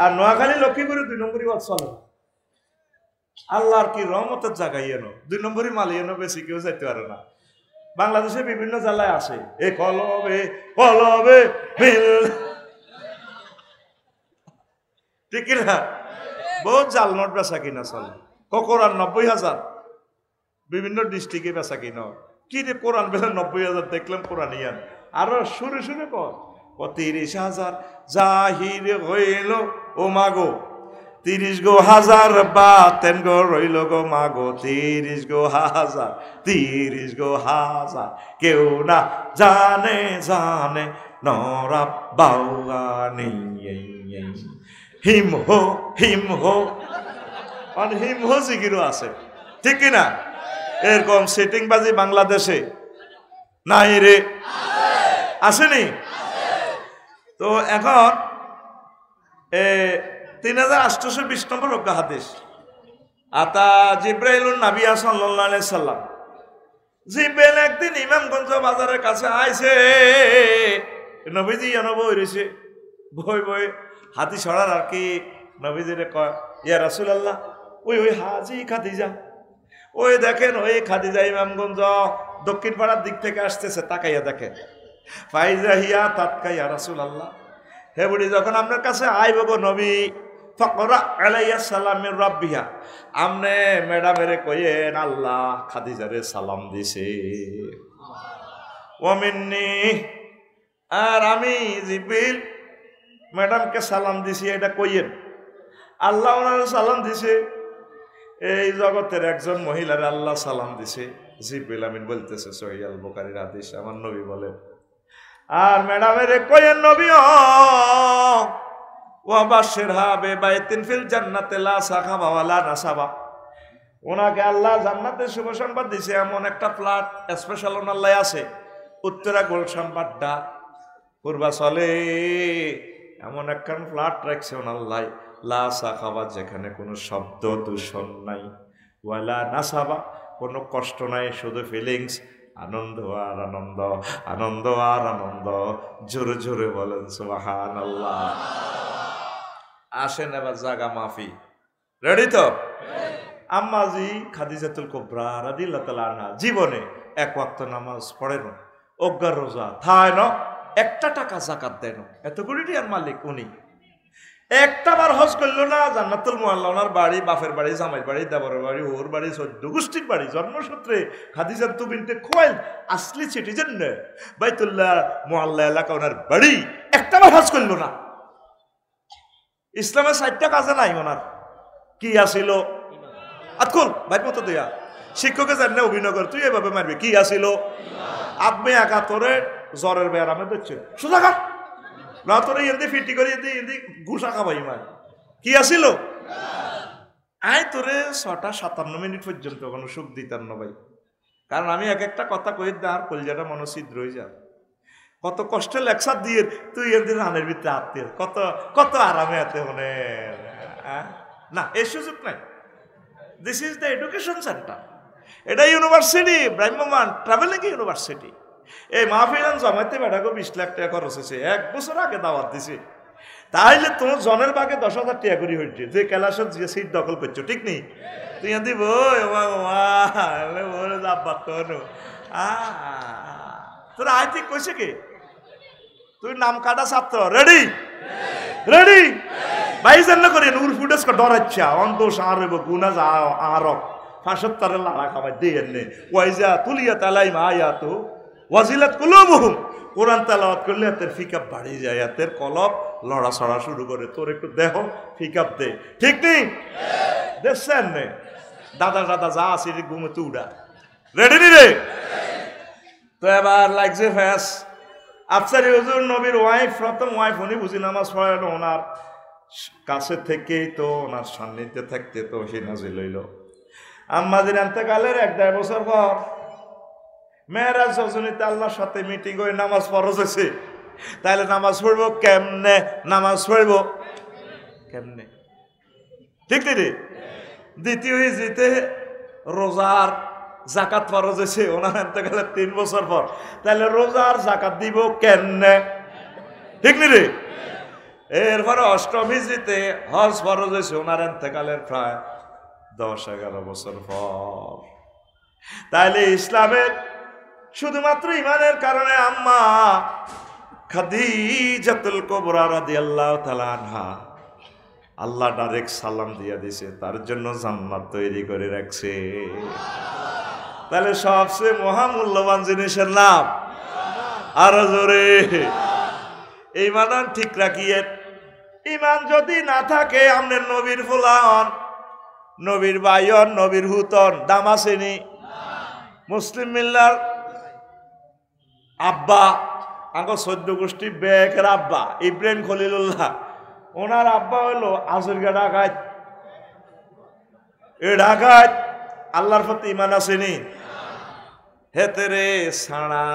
আর নোয়াখালী লক্ষ্মীপুরে 2 নম্বরই ওয়াজ চলে। আল্লাহর কি রহমতের জায়গায় এনো 2 নম্বরই মাল এনো, বেশি কেউ যাইতে পারে না। বাংলাদেশে বিভিন্ন জেলায় আসে এ কলবে কলবে মিল, ঠিক না? বহুত জাল নোট বেচা কিনা চলে। কোরআন 90,000 বিভিন্ন ডিস্ট্রিক্টে বেচা কিনা। কি রে কোরআন বেলা 90,000 দেখলাম কোরআন ইয়ান। আরো শুনে শুনে কর 30,000 জাহির হইল ও মাগো, 30 গো হাজার বাতেন গো রইল গো মাগো, 30 গো হাজার, 30 গো হাজার, কেউ না জানে জানে নরাব বাউগানি। হিম হো মানে হিম হো জিগিরও আছে, ঠিক কিনা? এরকম সেটিং বাজি বাংলাদেশে নাই রে, আসেনি? তো এখন 3820 নম্বর হাদিস, আতা জিব্রাইলুন নাবিয়া সাল্লাল্লাহু আলাইহি সাল্লাম। জিব্রাইল একদিন ইমামগঞ্জ বাজারের কাছে আইছে, নবীজি বই রয়েছে, বই হাতি ছড়ার আর কি। নবীজিরে কয়, ইয়া রাসূলুল্লাহ, ওই হাজি খাদিজা, ওই দেখেন ওই খাদিজা ইমামগঞ্জ দক্ষিণ পাড়ার দিক থেকে আসতেছে, তাকাইয়া দেখেন। ফাইজা হিয়া তাতকা ইয়া রাসূলুল্লাহ, হে বুড়ি যখন আপনার কাছে আইব গো নবী, ফাকরা আলাইয়া সালাম মির রাব্বিহা, আমনে ম্যাডামেরে কইেন আল্লাহ খাদিজারে সালাম দিছে। ওয়া মিন্নি, আর আমি জিবরিল ম্যাডামকে সালাম দিছি, এটা কইেন আল্লাহ ওনারে সালাম দিছে। এই জগতের একজন মহিলার আল্লাহ সালাম দিছে। জিবরিল আমিন বলতেছে, সহিহ আল বুখারীর হাদিস, আমার নবী বলেন, আর ম্যাডামের কইেন নবী ওয়া বাশিরহা বিবাইতিন ফিল জান্নাতি লা সাখাবা ওয়ালা নাসাবা, ওনাকে আল্লাহ জান্নাতে শুভ সংবাদ দিছে। এমন একটা ফ্ল্যাট স্পেশাল ওনাল্লাই আছে, উত্তরা গুলশান বাড্ডা পূর্বাচলে, এমন একখান ফ্ল্যাট রাখছে ওনাল্লাই, লা সাখাবা, যেখানে কোনো শব্দ দূষণ নাই, ওয়ালা নাসাবা, কোনো কষ্ট নাই, শুধু ফিলিংস, আনন্দ আর আনন্দ, আনন্দ আর আনন্দ। জোরে জোরে বলেন সুবহানাল্লাহ। আসেন এবার জাগা মাফি, রেডি তো? আম্মাজি খাদিজাতুল কুবরা রাদিয়াল্লাহু তাআলা আনহা জীবনে 1 ওয়াক্ত নামাজ পড়েন, অজ্ঞার রোজা থায় না, 1 টাকা যাকাত দেন, এত কোটি টাকার মালিক উনি। একটা বার হজ করলো না, জান্নাতুল মুআল্লা ওনার বাড়ি, বাপের বাড়ি, জামাইর বাড়ি, দেবরের বাড়ি, ওর বাড়ি, 14 গোষ্ঠীর বাড়ি, জন্মসূত্রে খাদিজাতু বিনতে খুয়াইল, আসলি সিটিজেন, বাইতুল্লাহ মুআল্লা এলাকা ওনার বাড়ি। একটা বার হজ করলো না। ইসলামের 60টা কাজে নাই ওনার, কি আসিল? আতকুল ভাই মতো দেয়া শিক্ষকে জানে অভিনয় করে, তুই এভাবে মারবি, কি আসিল? আপনি একা তোরে জ্বরের ব্যারামে দিচ্ছে, সোজা খা না, তোরে এমনি ফিটি করে এমনি ঘুষা খাবাই মার, কি আসিল? আয় তোরে 6:57 পর্যন্ত কোনো সুখ দিতাম না ভাই, কারণ আমি এক একটা কথা কই আর কলজাটা মনছিদ্র হয়ে যায়। কত কষ্টে লেকচার দিয়ে তুই এমনি রানের ভিতরে আত্মীয়, কত কত আরামে আতে মনে না, এই সুযোগ নাই। This is the education centre, এটা ইউনিভার্সিটি, ব্রাহ্মমান ট্রাভেলিং ইউনিভার্সিটি। এই মাহফিলান জমাইতে বেটাকে 20 লাখ টাকা খরচ হয়েছে, 1 বছর আগে দাওয়াত দিছে। তাইলে তোমার জনের বাগে 10,000 টাকা করে হয়েছে, তুই ক্যালাসের যে সিট দখল করছো, ঠিক নেই? তুই দিব তোর আয় ঠিক কইছে কি? তুই নাম কাটা ছাত্র, রেডি রেডি ভাই জান্ন করি নূর ফুটেস কা ডরাচ্ছা অন্তোষ আর হইব গুনা যা আরক 75 লাড়া খাবাই দিয়ে নে ওয়াইজা তুলিয়া তালাই মায়াতু ওয়াজিলাত কুলুবুহুম। কোরআন তেলাওয়াত করলে এতের ফিকাপ বাড়ি যায়, এতের কলব লড়া ছড়া শুরু করে। তোর একটু দেহ ফিকাপ দে, ঠিক নেই? দেখছেন নে দাদা দাদা যা আছে ঘুমোতে উড়া, রেডি নি রে? তো এবার লাগছে ফ্যাস আফসারি হুজুর নবীর ওয়াইফ, প্রথম ওয়াইফ, উনি বুঝি নামাজ পড়েন, ওনার কাছে থেকেই তো ওনার সান্নিধ্যে থাকতে তো সে নাজিল হইল। আম্মাদের এতেকালের 1-1.5 বছর পর মেয়েরাজ রজনীতে আল্লাহর সাথে মিটিং হয়ে নামাজ ফরজ হয়েছে। তাহলে নামাজ পড়বো কেমনে? নামাজ পড়বো কেমনে? ঠিক রে? দ্বিতীয় হিজরিতে রোজার জাকাত ফরজ হয়েছে ওনার এতেকালের 3 বছর পর। তাহলে রোজার জাকাত দিব কেমনে? ঠিক নি রে? এরপরে অষ্টম হিজরিতে হজ ফরজ হয়েছে ওনার ইন্তেকালের প্রায় 10-11 বছর পর। তাইলে ইসলামের শুধুমাত্র ইমানের কারণে আম্মা খাদিজাতুল কুবরা রাদিয়াল্লাহু তাআলা আনহা আল্লাহ ডাইরেক্ট সালাম দিয়ে দিছে, তার জন্য জান্নাত তৈরি করে রাখছে। তাহলে সবচেয়ে মহামূল্যবান জিনিসের নাম আরো জোরে ইমান ঠিক রাখিয়ে। ইমান যদি না থাকে আমাদের নবীর ফুলান, নবীর ভাইয়ন, নবীর হুতন দাম আসেনি। মুসলিম মিল্লার আব্বা আঙ্গ 14 গোষ্ঠী বেকের আব্বা ইব্রাহিম খলিলুল্লাহ, ওনার আব্বা হইলো আজরগা ডাকাত। এ ডাকাত আল্লাহর প্রতি ইমান আসেনি। হেতে রে সাড়া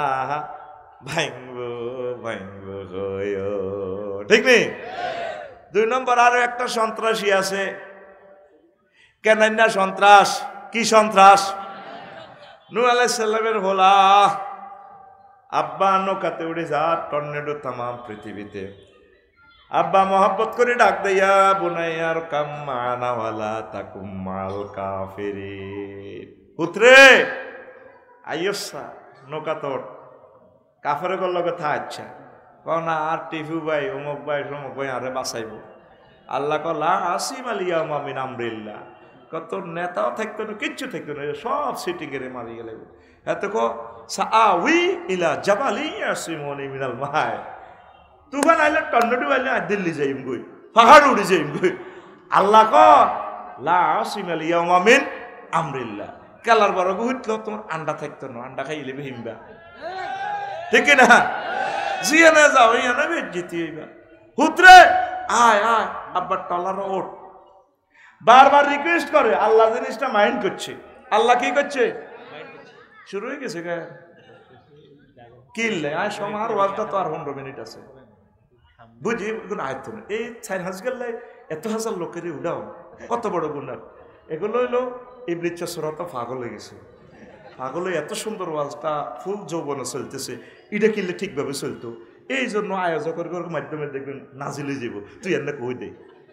ভাঙব ভাঙব ঠিক নেই। 2 নম্বর আরো একটা সন্ত্রাসী আছে, কেনান্না সন্ত্রাস। কি সন্ত্রাস? নূহ আলাইহিস সালামের হোলা আব্বা নৌকাতে উড়ে যা টর্নেডো তামাম পৃথিবীতে। আব্বা মহব্বত করে ডাক দেয়া বুনাইয়ার কাম্মানা ওয়ালা তাকুম মাল কাফিরিন। পুত্রে আইয়সা নৌকা তোর কাফের লগে থা। আচ্ছা কনা আর টিফু ভাই অমুক ভাই সমুক ভাই আরে বাঁচাইব। আল্লাহ কলা আসিম আলিয়া মামিন আমরিল্লাহ, কত নেতাও থাকতো না, কিচ্ছু থাকতো না, সব সিটি গেড়ে মারি গেলে। এত কই ইলা জাবালি আসিমনি মিনাল মায়। তুফান আইলে টর্নেডো আইলে দিল্লি যাইম গই, পাহাড় উড়ে যাইম গই। আল্লাহ ক লা আসিম আলিয়া মামিন আমরিল্লাহ। কালার বড় উঠলো তোমার আন্ডা থাকতো না, আন্ডা খাইলে হিমবা ঠিক না? জিয়ানে যাও ইয়ানে বেজ্জিতি হইবা। হুতরে আয় আয় আব্বার টলার ওঠ। বারবার রিকোয়েস্ট করে, আল্লাহ জিনিসটা মাইন্ড করছে। আল্লাহ কি করছে? শুরু হয়ে গেছে কিনলে আয় সমার ওয়াজটা তো আর 15 মিনিট আছে বুঝি কোনো আয়ত্ত না। এই 4 হাজার এত হাজার লোকের উড়াও কত বড় গুণার। এগুলো হইলো ইবলিস সুরাত পাগল হয়ে গেছে। পাগল এত সুন্দর ওয়াজটা ফুল যৌবনে চলতেছে, এটা কিনলে ঠিকভাবে চলতো। এই জন্য আয়োজকের মাধ্যমে দেখবেন নাজিলে যাব তুই এনে কই দে।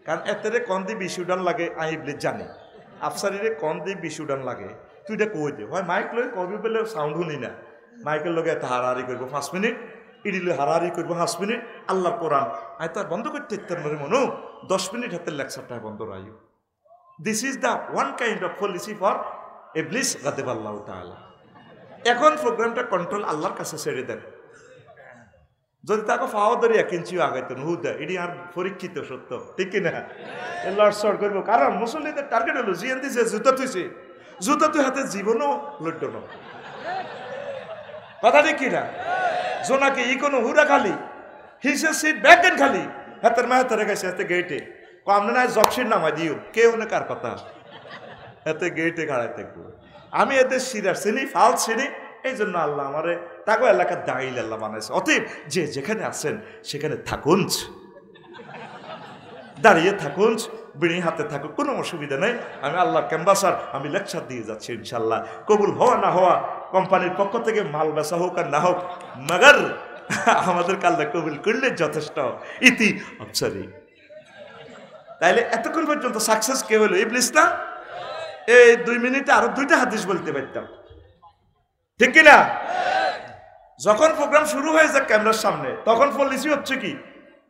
কারণ এতে কন দিয়ে 20 উডান লাগে আই ইবলিস জানে, আফসারিরে কন দিয়ে 20 উডান লাগে তুই এটা কই দে। হয় মাইক লই কবি পেলে সাউন্ড শুনি না, মাইকের লগে এত হারাহারি করবো 5 মিনিট, ইডিলে হারাহারি করবো 5 মিনিট। আল্লাহর কোরআন আয় তো আর বন্ধ করতে ইত্যার মনে 10 মিনিট হাতের লেকচারটা বন্ধ রাইও। This is the one kind of policy for ইবলিস গাদিবাল্লাহু তাআলা। এখন প্রোগ্রামটা কন্ট্রোল আল্লাহর কাছে ছেড়ে দেন। যদি তাকে ফাওয়া ধরে 1 ইঞ্চিও আগাইতেন হুদা, এটি আর পরীক্ষিত সত্য ঠিক কিনা? লড়সড় করবো। কারণ মুসল্লিদের টার্গেট হলো জিয়ান দিছে জুতা তুইছে, জুতা তুই হাতে জীবনও লড়ত না। কথা ঠিক কিনা? জোনাকে ই কোনো হুরা খালি হিসে সিট ব্যাক এন্ড খালি হাতের মাহাতে গেছে হাতে গেটে আমরা না জবসির নামা দিও কেউ না কার কথা হাতে গেটে গাড়াই থাকবো। আমি এদের সিরার চিনি ফাল চিনি, এই জন্য আল্লাহ আমারে তাকে এলাকার দাঁড়িয়ে আল্লাহ বানাইছে। অতএব যে যেখানে আছেন সেখানে থাকুন, দাঁড়িয়ে থাকুন, বিড়ি হাতে থাকুক, কোনো অসুবিধা নেই। আমি আল্লাহর ক্যাম্বাসার, আমি লেকচার দিয়ে যাচ্ছি ইনশাল্লাহ। কবুল হওয়া না হওয়া কোম্পানির পক্ষ থেকে মাল বেচা হোক আর না হোক, মগর আমাদের কাল্লা কবুল করলে যথেষ্ট। ইতি অপসারি। তাইলে এতক্ষণ পর্যন্ত সাকসেস কে হলো? ইবলিস না? এই 2 মিনিটে আরো 2টা হাদিস বলতে পারতাম ঠিক কিনা? যখন প্রোগ্রাম শুরু হয়ে যায় ক্যামেরার সামনে তখন পলিসি হচ্ছে কি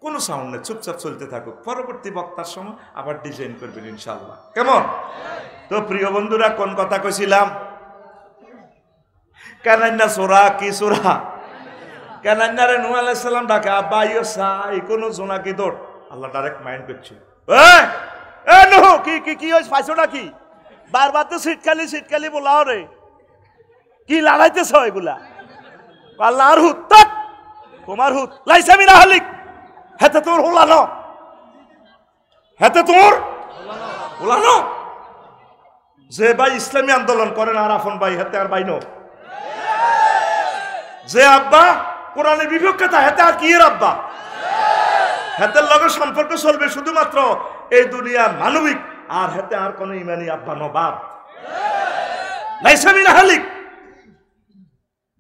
কোনো সাউন্ড নেই, চুপচাপ চলতে থাকুক। পরবর্তী বক্তার সময় আবার ডিজাইন করবেন ইনশাল্লাহ। কেমন? তো প্রিয় বন্ধুরা, কোন কথা কইছিলাম? কানান্না সোরা কি সোরা? কানান্নারে নূহ আলাইহিস সালাম ডাকে আব্বা ইয়ো সাই কোন জোনাকি দৌড়। আল্লাহ ডাইরেক্ট মাইন্ড করছে, এ নূহ কি কি কি হইছে পাইছোটা কি? বারবার তো সিটকালি বলাও রে, কি লড়াইতেছ এগুলা? আল্লাহর হুত তক তোমার হুত লাইসা মিন আহলিক, হেতে তোর হোলানো, হেতে তোর হোলানো। যে ভাই ইসলামী আন্দোলন করেন আর আফন ভাই হেতে আর বাইনো, যে আব্বা কোরআনের বিপক্ষে হেতে আর কি এর আব্বা, হেতের লগে সম্পর্ক চলবে শুধুমাত্র এই দুনিয়ার মানবিক, আর হেতে আর কোন ইমানি আব্বা নবাব লাইসা মিন আহলিক।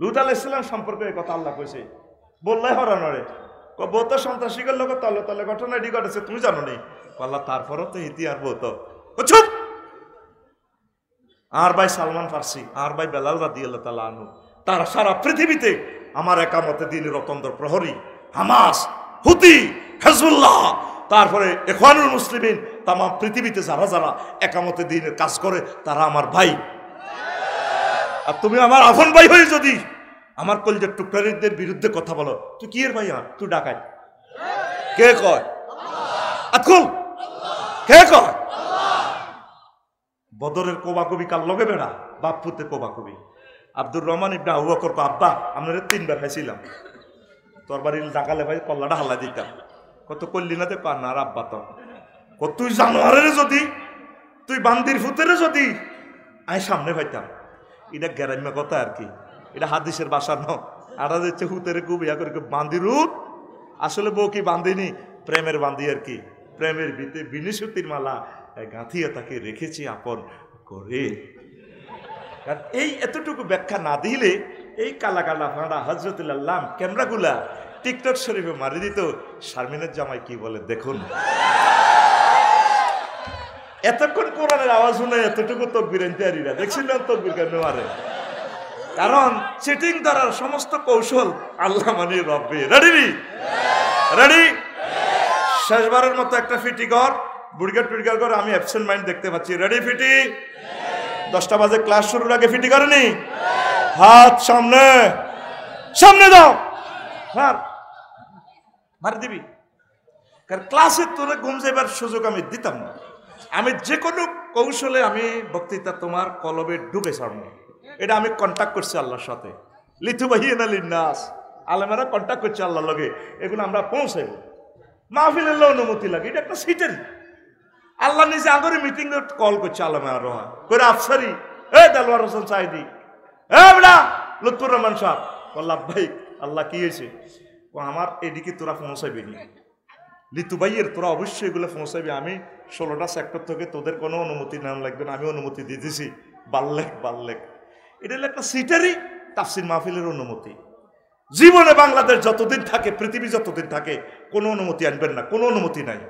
লূত আলাইহিস সালাম সম্পর্কে এই কথা আল্লাহ কইছে, বললে হরানরে বউ তো সন্ত্রাসীদের লোক তলে তলে ঘটনা এটি ঘটেছে, তুমি জানো নি? আল্লাহ তারপরও তো ইতিহার বউ তো চুপ। আর ভাই সালমান ফার্সি, আর ভাই বেলাল রাদিয়াল্লাহু তাআলা আনহু, তারা সারা পৃথিবীতে আমার একামতে দ্বীনের রতন্দ্র প্রহরী। হামাস, হুতি, হিজবুল্লাহ, তারপরে ইখওয়ানুল মুসলিমিন, তাম পৃথিবীতে যারা যারা একামতে দ্বীনের কাজ করে তারা আমার ভাই। আর তুমি আমার আপন ভাই হয়ে যদি আমার কলিজার টুকরাদের বিরুদ্ধে কথা বলো, তুই কি এর ভাই? আর তুই ডাকাই কে কয়? আতকুল কে কয়? বদরের কোবাকবি কার লগে বেড়া বাপুতে কোবাকবি। আব্দুর রহমান ইবনে আবু বকর কো, আব্বা আমরা 3 বার খাইছিলাম, তোর বাড়ির ডাকালে ভাই কল্লাটা হাল্লা দিতাম। কত করলি না? তো কার না আব্বা তো তুই জানোয়ারের যদি, তুই বান্দির ফুতের যদি আমি সামনে পাইতাম। এটা গ্যারাম্য কথা আর কি, এটা হাদিসের বাসা ন। আর হচ্ছে হুতেরে খুব ইয়া করে বান্দির হুত, আসলে বউ কি বান্দিনি, প্রেমের বান্দি আর কি। প্রেমের ভিতরে বিনিশুতির মালা গাঁথিয়ে তাকে রেখেছি আপন করে। কারণ এই এতটুকু ব্যাখ্যা না দিলে এই কালা কালা ফাঁড়া হজরতুল্লাহ ক্যামেরাগুলা টিকটক শরীফে মারি দিত। শারমিনের জামাই কি বলে দেখুন। এতক্ষণ কোরআনের আওয়াজ শুনে এতটুকু তকবীর এনতিহারিরা দেখছিলেন তকবীর কেন মারে? কারণ চিটিং ধরার সমস্ত কৌশল আল্লাহ মানে রব্বে। Ready ready? শেষবারের মতো একটা ফিটি কর, বুড়িগার টুড়িগার কর। আমি অ্যাবসেন্ট মাইন্ড দেখতে পাচ্ছি। রেডি ফিটি? 10টা বাজে ক্লাস শুরুর আগে ফিটি করেনি? হাত সামনে, সামনে দাও। হ্যাঁ মারি দিবি। কারণ ক্লাসে তোরে ঘুম যাইবার সুযোগ আমি দিতাম না। আমি যে কোনো কৌশলে আমি বক্তৃতা তোমার কলবে ডুবে ছাড়ব। এটা আমি কন্ট্যাক্ট করছি আল্লাহর সাথে। লিথু বাহিনা লিন্নাস, আলেমেরা কন্ট্যাক্ট করছে আল্লাহর লগে। এগুলো আমরা পৌঁছাইব। মাহফিলের অনুমতি লাগে, এটা একটা সিটের। আল্লাহ নিজে আগরে মিটিং কল করছে আলেমেরা রহা করে আফসারি, এ দেলওয়ার হোসেন সাইদি, এ বেটা লুৎফুর রহমান সাহেব। কল্লাভ ভাই আল্লাহ কি হয়েছে? আমার এদিকে তোরা পৌঁছাইবি নি, লিতু ভাইয়ের তোরা অবশ্যই এগুলো পৌঁছাবি। আমি 16টা সেক্টর থেকে তোদের কোনো অনুমতি নেওয়া লাগবে না, আমি অনুমতি দিয়ে দিছি। বাল্লেক বাল্লেক, এটা হলো একটা সিটারি তাফসির মাহফিলের অনুমতি। জীবনে বাংলাদেশ যতদিন থাকে, পৃথিবী যতদিন থাকে, কোনো অনুমতি আনবেন না, কোনো অনুমতি নাই।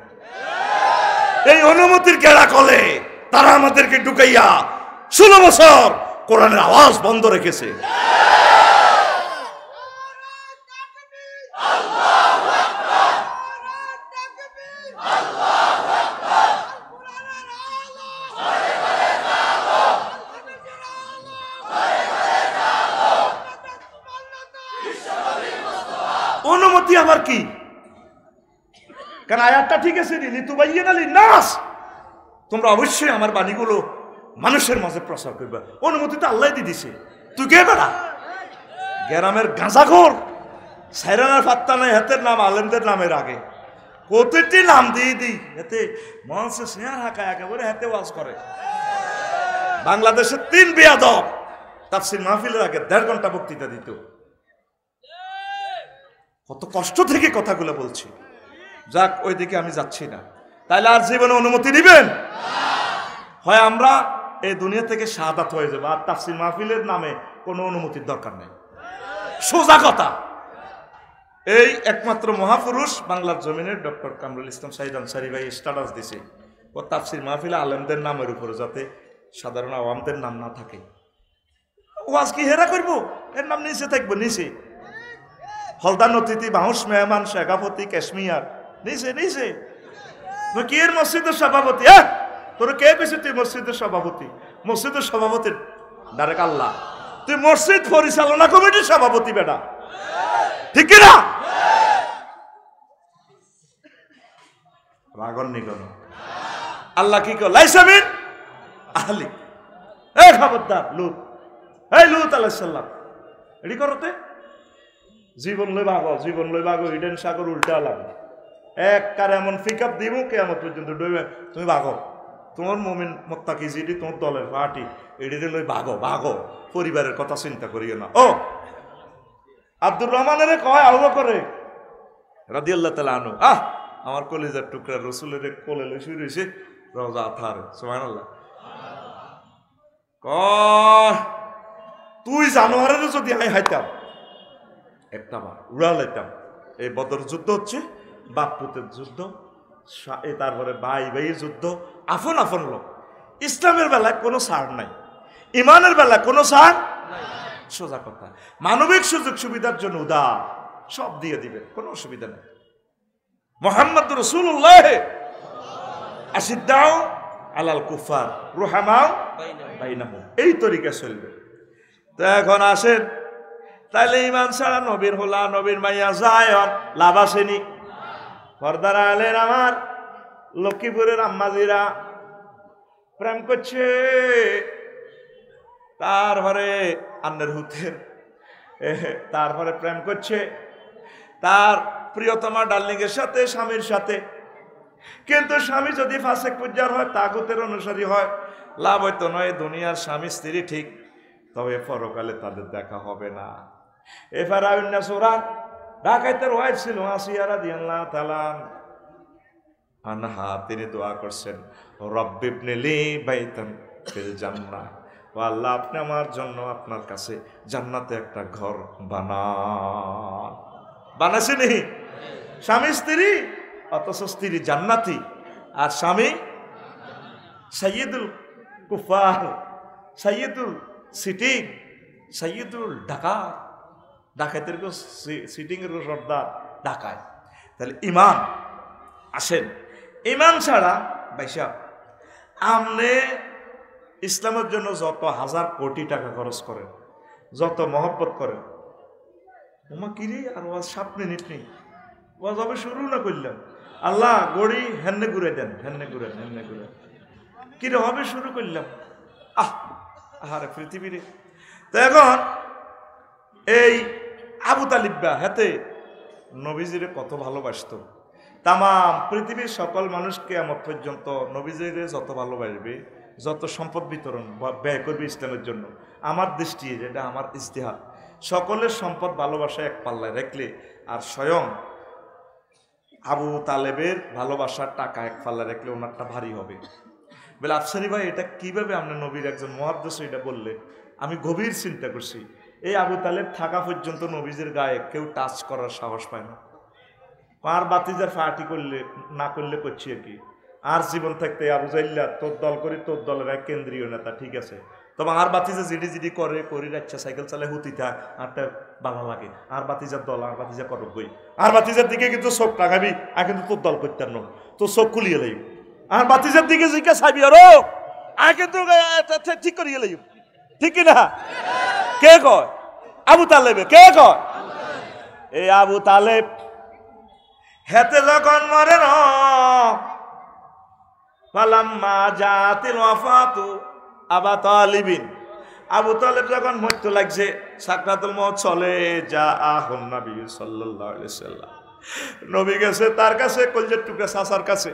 এই অনুমতির গেড়া কলে তারা আমাদেরকে ঢুকাইয়া 16 বছর কোরআনের আওয়াজ বন্ধ রেখেছে। অনুমতি আবার কি? কারণ আয়াতটা ঠিক আছে, নাস, তোমরা অবশ্যই আমার বাণীগুলো মানুষের মাঝে প্রচার করবে। অনুমতি তো আল্লাহ দিয়ে দিছে। তুই কে বেড়া গ্রামের গাঁজাখোর সাইরানার ফাত্তা নাই, হাতের নাম আলেমদের নামের আগে প্রতিটি নাম দিয়ে দিই, এতে মঞ্চে শেয়ার হাঁকা একেবারে হাতে ওয়াজ করে। বাংলাদেশের 3 বেয়াদব তাফসীর মাহফিলের আগে 1.5 ঘন্টা বক্তৃতা দিত। কত কষ্ট থেকে কথাগুলো বলছি। যাক, ওই দিকে আমি যাচ্ছি না। তাইলে আর জীবনে অনুমতি দিবেন? হয় আমরা এই দুনিয়া থেকে শাহাদাত হয়ে যাবো, আর তাফসীর মাহফিলের নামে কোনো অনুমতির দরকার নেই। সোজা কথা। এই একমাত্র মহাপুরুষ বাংলার জমিনের ডক্টর কামরুল ইসলাম সাইদ আনসারী ভাই স্ট্যাটাস দিছে, ও তাফসীর মাহফিলে আলেমদের নামের উপরে যাতে সাধারণ আওয়ামদের নাম না থাকে। ওয়াজ কি হেরা করবো? এর নাম নিচে থাকবো, নিচে। হলদান অতিথি, বাহুস মেহমান, শেখাপতি, কাশ্মীর, নিচে নিচে। তুই কি এর মসজিদের সভাপতি? তোর কে কেছে তুই মসজিদের সভাপতি? মসজিদের সভাপতি ডাইরেক্ট আল্লাহ। তুই মসজিদ পরিচালনা কমিটির সভাপতি বেটা, ঠিক না? রাগন নিগন আল্লাহ কি কর লাইসামিন আহলি, এই খবরদার লুত, এই লুত আলাইহিস সালাম এডি করতে জীবন লই ভাগো, জীবন লই ভাগো, ইডেন সাগর উল্টা লাগবে। এক কার এমন পিকআপ দিব কিয়ামত পর্যন্ত ডুবে তুমি ভাগো। তোমার মুমিন মুত্তাকি জিডি তোমার দলের পার্টি এডিরে লই ভাগো ভাগো, পরিবারের কথা চিন্তা করিও না। ও আব্দুর রহমানের কয় আবু বকর রাদিয়াল্লাহু তাআলা আনহু, আমার কলিজার টুকরা রাসূলের কোলে লই শুই রইছে রওজা আথার, সুবহানাল্লাহ। কয় তুই জানোয়ারের যদি আমি হাইতাম একটা বার উড়া লাইতাম, এই বদর যুদ্ধ হচ্ছে বাপ পুতের যুদ্ধ, তারপরে ভাই ভাইয়ের যুদ্ধ, আফন আফন লোক। ইসলামের বেলায় কোনো ছাড় নাই, ইমানের বেলায় কোনো ছাড় নাই। সোজা কথা, মানবিক সুযোগ সুবিধার জন্য উদার, সব দিয়ে দিবে, কোনো অসুবিধা নেই। মুহাম্মদ রাসূলুল্লাহ আশিদ্দাউ আলাল কুফার রুহামাউ বাইনাহুম, এই তরিকা চলবে। তো এখন আসেন, তাইলে ইমান ছাড়া নবীর হোলা, নবীর মাইয়া যায় লাভ আসেনি? পর্দারা আলেন আমার লক্ষ্মীপুরের আম্মাজিরা প্রেম করছে, তারপরে আন্নের হুতের, তারপরে প্রেম করছে তার প্রিয়তমা ডার্লিং এর সাথে, স্বামীর সাথে। কিন্তু স্বামী যদি ফাসেক পুজ্জার হয়, তাগুতের অনুসারী হয়, লাভ হয়তো নয়। দুনিয়ার স্বামী স্ত্রী ঠিক, তবে পরকালে তাদের দেখা হবে না। এফারাউন্না সূরা ডাকাইতের ওয়াইফ ছিল আসিয়া রাদিয়াল্লাহু তাআলা আনহা, তিনি দোয়া করছেন, রব্বিবনিলি বাইতান ফিল জান্নাহ, ও আল্লাহ আপনি আমার জন্য আপনার কাছে জান্নাতে একটা ঘর বানান। বানাছেনি? স্বামী স্ত্রী, অথচ স্ত্রী জান্নাতি আর স্বামী সাইয়্যিদুল কুফার, সাইয়্যিদুল সিটিং, সাইয়্যিদুল ডাকাত, ডাকাতের সিটিং এর সর্দার ডাকায়। তাহলে ইমান আসেন, ইমান ছাড়া ভাইসা আপনি ইসলামের জন্য যত হাজার কোটি টাকা খরচ করেন, যত মহব্বত করেন, ওমা কিরে আর ওয়াজ 7 মিনিট নেই, ওয়াজ হবে শুরু না করলাম, আল্লাহ গড়ি হেন্নে ঘুরে দেন, হেন্নে ঘুরে, হেন্নে ঘুরে, কিরে হবে শুরু করলাম। আহারে পৃথিবীরে। তো এখন এই আবু তালিবা হাতে নবীজিরে কত ভালোবাসত, তাম পৃথিবীর সকল মানুষকে আমার পর্যন্ত নবীজিরে যত ভালোবাসবে, যত সম্পদ বিতরণ ব্যয় করবে ইসলামের জন্য, আমার দৃষ্টি, যেটা আমার ইজতিহাদ, সকলের সম্পদ ভালোবাসা এক পাল্লায় রাখলে আর স্বয়ং আবু তালেবের ভালোবাসার টাকা এক পাল্লায় রাখলে ওনারটা ভারী হবে। বলে আফসারি ভাই এটা কিভাবে আপনি নবীর একজন মুহাদ্দিস এটা বললে? আমি গভীর চিন্তা করছি। এই আবু তালেব থাকা পর্যন্ত নবীজির গায়ে কেউ টাচ করার সাহস পায় না। আর বাতিজার ফাটি করলে না করলে করছি আর কি, আর জীবন থাকতে আবু জাইল্লা তোর দল করি, তোর দলের এক কেন্দ্রীয় নেতা, ঠিক আছে, তবে আর বাতিজা জিডি জিডি করে করি রাখছে, সাইকেল চালায় হুতি থাক, আরটা ভালো লাগে, আর বাতিজার দল, আর বাতিজা করব বই, আর বাতিজার দিকে কিন্তু চোখ টাকাবি, আর কিন্তু তোর দল করতে না, তোর চোখ খুলিয়ে লাইব, আর বাতিজার দিকে জিকে চাবি আরো, আর কিন্তু ঠিক করিয়ে লাইব, ঠিক কিনা? কে কয়? আবু তালেবে। কে কয়? এই আবু তালেব হেতে যখন মরে ন, ফালাম্মা জাতিল ওয়াফাতু আবা তালিবিন, আবু তালেব যখন মরতে লাগছে, সাকরাতুল মউত চলে, যা আহুন নবী সাল্লাল্লাহু আলাইহি সাল্লাম, নবী গেছে তার কাছে, কলজের টুকরা চাচার কাছে,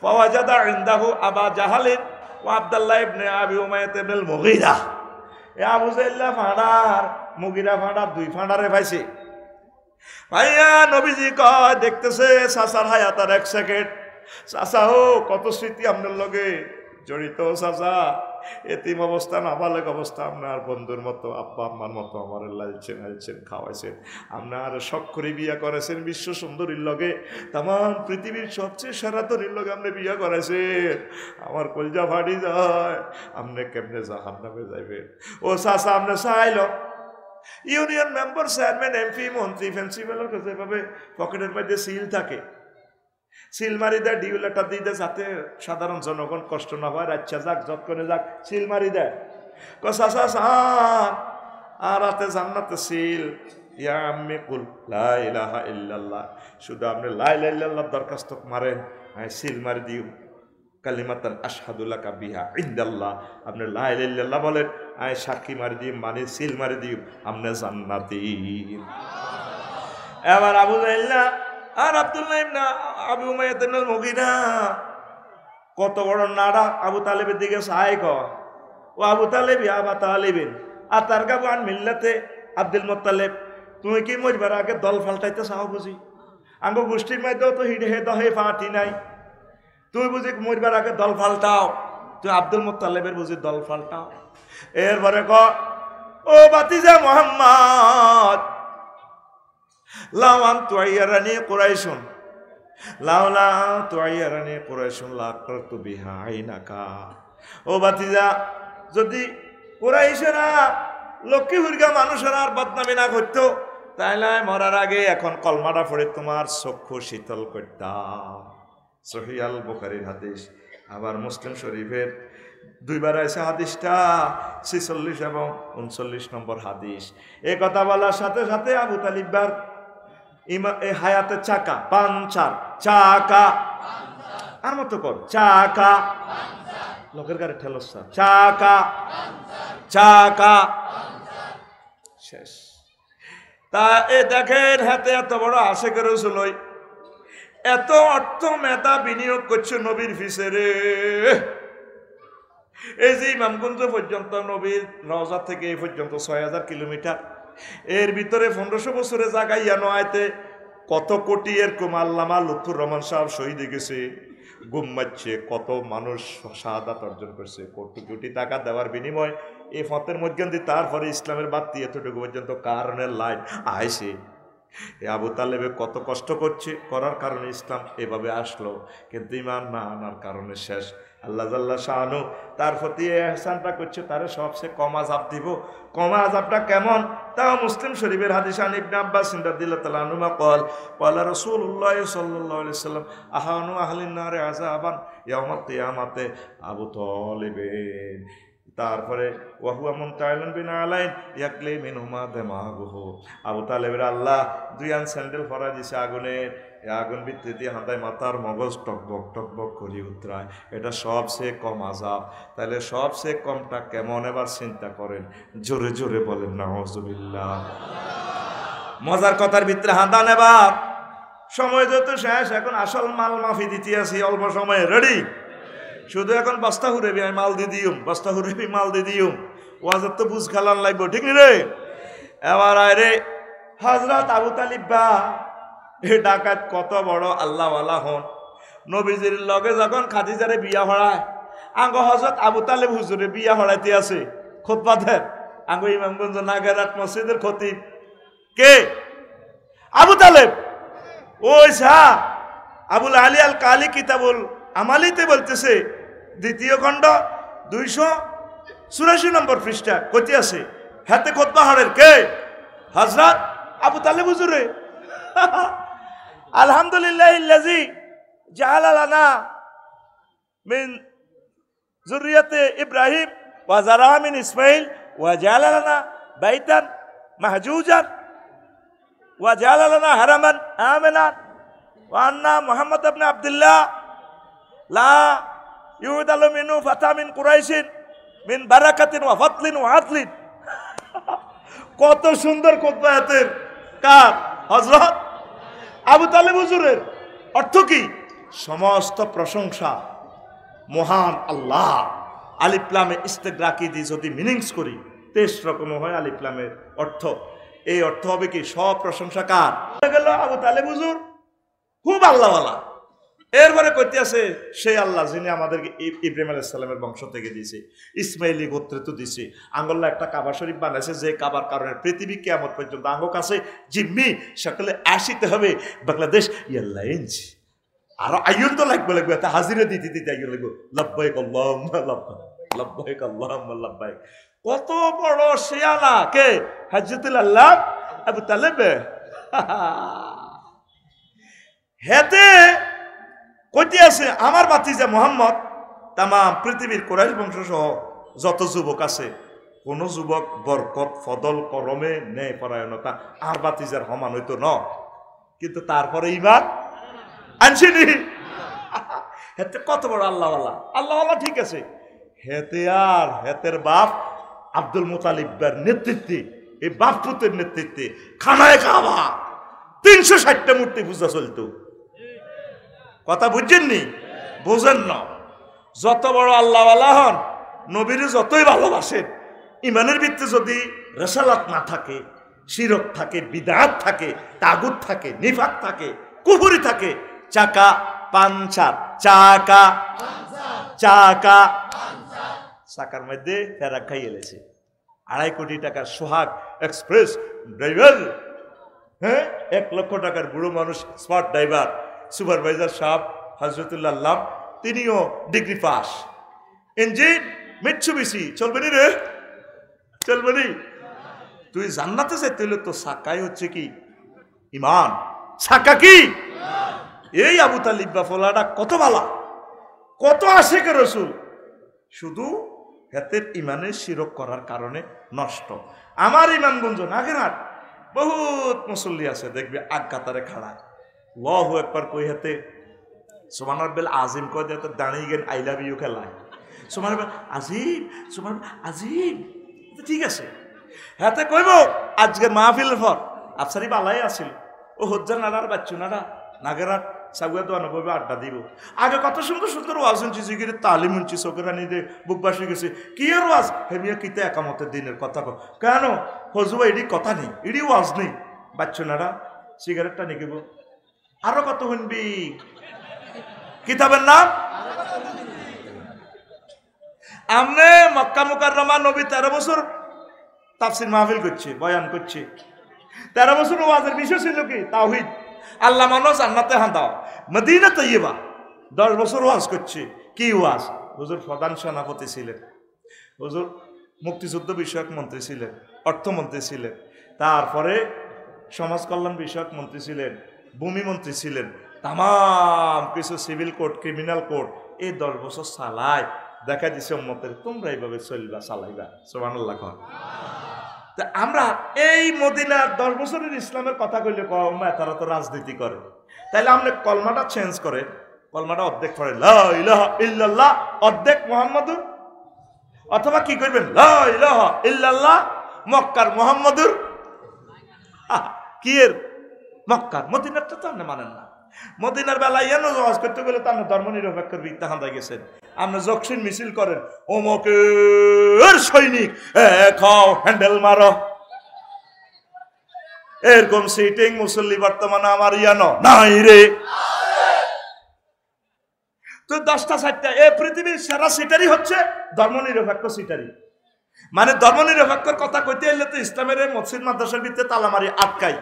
ফাওয়াজাদা ইনদাহু আবা জাহালিন ওয়া আব্দুল্লাহ ইবনে আবি উমাইয়া ইবনুল মুগীরা। এ আবু জাইল্লা ফাঁড়ার, মুগীরা ফাঁড়ার, দুই ফাঁড়ারে পাইছে। ভাইয়া নবীজি কয় দেখতেছে চাচার হায়াতার 1 সেকেন্ড, চাচা ও কত স্মৃতি আপনার লগে জড়িত, চাচা এতিম অবস্থা, নাবালেক অবস্থা, আপনার বন্ধুর মতো, আব্বা আম্মার মতো আমার লালছেন, হালছেন, খাওয়াইছেন, আপনার শখ করে বিয়া করেছেন বিশ্ব সুন্দরীর লগে, তাম পৃথিবীর সবচেয়ে সেরাতনির লগে আপনি বিয়া করেছেন, আমার কলজা ফাটি যায়, আপনি কেমনে জাহান্নামে যাইবেন? ও চাচা আপনি চাইল ইউনিয়ন মেম্বার, চেয়ারম্যান, এমপি, মন্ত্রী, প্রিন্সিপালের কাছে এভাবে পকেটের মধ্যে সিল থাকে, সিল মারি দেয়, ডিউ লেটার দিয়ে দেয়, যাতে সাধারণ জনগণ কষ্ট না হয়, রাচ্ছা যাক, যৎক্ষণে যাক, সিল মারি দেয়। চাচা আর রাতে জান্নাতে সিল, ইয়া আম্মি কুল লা ইলাহা ইল্লাল্লাহ, শুধু আপনি লা ইলাহা ইল্লাল্লাহ দরখাস্ত মারেন, সিল মারি দিও, কালিমাতান আশহাদু লাকা বিহা ইনদাল্লাহ, আপনি লা ইলাহা ইল্লাল্লাহ বলেন, সাক্ষী মারি দিই, মানে সিল মারি দিও, আপনি জান্নাতি। এবার আবু জাইল্লা আর আব্দুল্লাহ ইবনে আবি উমাইয়া ইবনুল মুগীরা কত বড় নাড়া, আবু তালেবের দিকে সাহায্য কর, ও আবু তালেব আবা তালেবেন আর তার গাবান মিল্লাতে আব্দুল মুত্তালিব, তুমি কি মরবার আগে দল ফাল্টাইতে চাও বুঝি? আঙ্গ গোষ্ঠীর মধ্যেও তো হিডে হে দহে ফাটি নাই, তুই বুঝি মরবার আগে দল ফাল্টাও, তুই আব্দুল মুত্তালিবের বুঝি দল ফাল্টাও। এরপরে ক ও বাতিজা মোহাম্মদ, লাওয়ান তুয়াইয়ারানি কুরাইশুন লাউলা তুয়াইয়ারানি কুরাইশুন লাকারতু বিহা আইনাকা। ও ভাতিজা, যদি কুরাইশেরা লক্ষ্মী হুরগা মানুষেরা আর বদনামি না করতো, তাইলে মরার আগে এখন কলমাটা পড়ে তোমার চক্ষু শীতল করতাম। সহিহ আল বুখারীর হাদিস। আবার মুসলিম শরীফের দুইবার আছে হাদিসটা, 46 এবং 39 নম্বর হাদিস। এই কথা বলার সাথে সাথে আবু তালিব বার হায়াতের চাকা পাঞ্চার, চাকা আর মতো কর, চাকা লোকের গাড়ি ঠেলসা, চাকা চাকা শেষ। তা এ দেখেন, হাতে এত বড় আশেখ রাসূল, এত অর্থ মেধা বিনিয়োগ করছে নবীর ফিসেরে। এই যে ইমামগঞ্জ পর্যন্ত নবীর রওজা থেকে এই পর্যন্ত 6000 কিলোমিটার, এর ভিতরে 1500 বছরে জাগাইয়া নয়তে কত কোটি এরকম আল্লামা লুৎফুর রহমান সাহেব শহীদ গেছে, গুম মারছে, কত মানুষ শাহাদাত অর্জন করছে, কোটি কোটি টাকা দেওয়ার বিনিময় এই ফতের মধ্যে তারপরে ইসলামের বাতি এতটুকু পর্যন্ত কারণের লাইন আইসে। আবু তালেবে কত কষ্ট করছে, করার কারণে ইসলাম এভাবে আসলো, কিন্তু ইমান না আনার কারণে শেষ। আল্লাহ জাল্লা শাআনু তার প্রতি এহসানটা করছে, তারে সবচেয়ে কম আযাব দিব। কম আযাবটা কেমন? তাও মুসলিম শরীফের হাদিস, আন ইবনে আব্বাস রাদিয়াল্লাহু তাআলা আনহুমা ক্বাল ক্বালা রাসূলুল্লাহ সাল্লাল্লাহু আলাইহি ওয়াসাল্লাম আহানু আহলিন নারে আযাবান ইয়াউমাল কিয়ামাতে আবু তালিবিন। তারপরে ওয়াহুয়া মুনতাইলুন বিনা আলাইন ইয়াকলি মিনহুমা দামাগুহু। আবু তালেবের আল্লাহ দুই আন স্যান্ডেল ফরা দিছে আগুনের, আগুন ভিতরে দিয়ে হাঁদায় মাথার মগজ টকবক টকবক করি উতরায়। এটা সবচেয়ে কম আযাব। তাহলে সবচেয়ে কমটা কেমন এবার চিন্তা করেন, জোরে জোরে বলেন নাউযুবিল্লাহ। মজার কথার ভিতরে হাঁদা নেবার সময় যত শেষ, এখন আসল মাল মাফি দিতে আসি অল্প সময়ে। রেডি? শুধু এখন বস্তা হুরেবি আমি মাল দিয়ে দিউম, বস্তা হুরেবি মাল দিয়ে দিউম, ওয়াজের তো বুঝ খালান লাগবো, ঠিক নি রে? এবার আরে হযরত আবু তালিব বা এ ডাকাত কত বড় আল্লাহওয়ালা হন। নবীজির লগে যখন খাদিজারে বিয়া হড়ায়, আঙ্গ হযরত আবু তালেব হুজুরে বিয়া হড়াইতে আছে খুতবা দেন। আঙ্গ ইমামগঞ্জ নাগেরাত মসজিদের খতিব কে? আবু তালেব। ওই শাহ আবুল আলী আল কালি কিতাবুল আমালিতে বলতেছে, দ্বিতীয় খণ্ড 284 নম্বর পৃষ্ঠা কতি আছে, হাতে খুতবা হড়ের কে? হযরত আবু তালেব হুজুরে। আলহামদুলিল্লাহিল্লাযী জাআলা লানা মিন যুররিয়াতি ইব্রাহিম ওয়া যারা মিন ইসমাঈল ওয়া জাআলা লানা বাইতান মাহজুজান ওয়া জাআলা লানা হারামান আমিনান ওয়া আন্না মুহাম্মদ ইবনে আব্দুল্লাহ লা ইউদালু মিনহু ফাতা মিন কুরাইশিন মিন বারাকাতিন ওয়া ফাতলিন ওয়া আদলিন। কত সুন্দর খুতবা হাতের কার? হযরত আবু তালেব হুজুরের। অর্থ কি? সমস্ত প্রশংসা মহান আল্লাহ। আলিফ লামে ইস্তেগরাকি দিয়ে যদি মিনিংস করি 23 রকম হয় আলিফ লামের অর্থ। এই অর্থ হবে কি? সব প্রশংসা কার? গেল আবু তালেব হুজুর খুব আল্লাহওয়ালা। এরপরে কইতে আছে সেই আল্লাহ যিনি আমাদেরকে ইব্রাহিম আলাইহিস সালামের বংশ থেকে দিয়েছে, ইসমাইলি গোত্রে তো দিয়েছে। আঙ্গল্লা একটা কাবা শরীফ বানাইছে, যে কাবার কারণে পৃথিবী কিয়ামত পর্যন্ত আঙ্গ কাছে জিম্মি সকলে আসিতে হবে। বাংলাদেশ ইয়াল্লাহ ইনজি আরো আইয়ন তো লাগবে লাগবে, তা হাজিরে দিতে দিতে আইয়ন লাগবে। লাব্বাইক আল্লাহুম্মা লাব্বাইক, লাব্বাইক আল্লাহুম্মা লাব্বাইক। কত বড় শিয়ানা কে? হযরতুল আল্লাহ আবু তালেব। হেতে কইতে আছে আমার ভাতিজা মুহাম্মদ তাম পৃথিবীর কুরাইশ বংশ সহ যত যুবক আছে, কোন যুবক বরকত ফদল করমে ন্যায় পরায়ণতা আর ভাতিজার সমান হইতো ন, কিন্তু তারপরে ইমান আনছিনি। হেতে কত বড় আল্লাহওয়ালা। আল্লাহওয়ালা ঠিক আছে, হেতে আর হেতের বাপ আব্দুল মুতালিবের নেতৃত্বে, এই বাপ পুতের নেতৃত্বে খানায় কাবা 360টা মূর্তি পূজা চলতো। কথা বুঝছেননি? বুঝেন না? যত বড় আল্লাহওয়ালা হন, নবীর যতই ভালোবাসেন, ইমানের ভিত্তিতে যদি রেসালাত না থাকে, শিরক থাকে, বিদআত থাকে, তাগুত থাকে, নিফাক থাকে, কুফরি থাকে, চাকা পাঞ্চার, চাকা চাকা চাকার মধ্যে ফেরা খাইয়ে এলেছে। 2.5 কোটি টাকার সোহাগ এক্সপ্রেস ড্রাইভার হ্যাঁ, 1 লক্ষ টাকার বুড়ো মানুষ, স্মার্ট ড্রাইভার, সুপারভাইজার সাহেব হজরতুল্লাহ আল্লাহ, তিনিও ডিগ্রি পাস। ইঞ্জিন মিৎসুবিশি, চলবে নি রে, চলবে নি। তুই জান্নাতে যেতে হলে তো সাকাই হচ্ছে কি ইমান, সাকা কি এই আবু তালিব বা ফলাটা কত ভালা, কত আশিক রসুল, শুধু হাতের ইমানের শিরক করার কারণে নষ্ট। আমার ইমামগঞ্জ নাগেরহাট বহুত মুসল্লি আছে, দেখবে আগ কাতারে খাড়া, আল্লাহু আকবার কই হাতে সুবহান রাব্বিল আজিম কই দিতে দাঁড়িয়ে গেন আই লাভ ইউ খেলায়, সুবহান রাব্বিল আজিম, সুবহান আজিম, ঠিক আছে। হাতে কইব আজকের মাহফিলের পর আফসারি বালাই আছিল, ও হজ্জার নাড়ার বাচ্চু নাড়া নাগেরহাট সাগুয়া তো অনুভবে আড্ডা দিব। আগে কত সুন্দর সুন্দর ওয়াজ শুনছি, জিগিরে তালিম শুনছি, চোখের আনিতে বুক বাসি গেছে, কি আর ওয়াজ হেমিয়া কিতে একামতের দিনের কথা কেন হজুবা, এডি কথা নেই, এডি ওয়াজ নেই, বাচ্চু নাড়া সিগারেটটা নিকিব, আরো কত শুনবি, কিতাবের নাম আমনে মক্কা মুকাররমা নবী 13 বছর তাফসীর মাহফিল করছে, বয়ান করছে, 13 বছর ওয়াজের বিষয় ছিল কি তাওহীদ, আল্লাহ মানো জান্নাতে হাঁদাও। মদিনা তৈয়বা 10 বছর ওয়াজ করছে, কি ওয়াজ, হুজুর প্রধান সেনাপতি ছিলেন, হুজুর মুক্তিযুদ্ধ বিষয়ক মন্ত্রী ছিলেন, অর্থমন্ত্রী ছিলেন, তারপরে সমাজ কল্যাণ বিষয়ক মন্ত্রী ছিলেন, ভূমি মন্ত্রী ছিলেন, তামাম কিছু সিভিল কোড, ক্রিমিনাল কোড, এই 10 বছর চালায় দেখা দিছে উম্মতের, তোমরা এইভাবে চলবা, চালাইবা, সুবহানাল্লাহ। তা আমরা এই মদিনার 10 বছরের ইসলামের কথা কইলে কওমা তারা তো রাজনীতি করে, তাইলে আমরা কলমাটা চেঞ্জ করে, কলমাটা অর্ধেক পড়ে লা ইলাহা ইল্লাল্লাহ, অর্ধেক মুহাম্মাদুর, অথবা কি করবেন লা ইলাহা ইল্লাল্লাহ মক্কার মুহাম্মাদুর, কি এর মক্কার, মদিনারটা তো আপনি মানেন না। মদিনার বেলায় এনে ওয়াজ করতে গেলে তো আপনি ধর্ম নিরপেক্ষের বিরুদ্ধে হাঁদা গেছেন, আপনি জকসিন মিছিল করেন, ওমকের সৈনিক খাও হ্যান্ডেল মারো, এরকম সিটিং মুসল্লি বর্তমানে আমার ইয়ানো নাই রে। তো 10টা 4টা এই পৃথিবীর সেরা সিটারি হচ্ছে ধর্ম নিরপেক্ষ সিটারি, মানে ধর্ম নিরপেক্ষর কথা কইতে এলে তো ইসলামের মসজিদ মাদ্রাসার ভিতরে তালামারি আটকাই,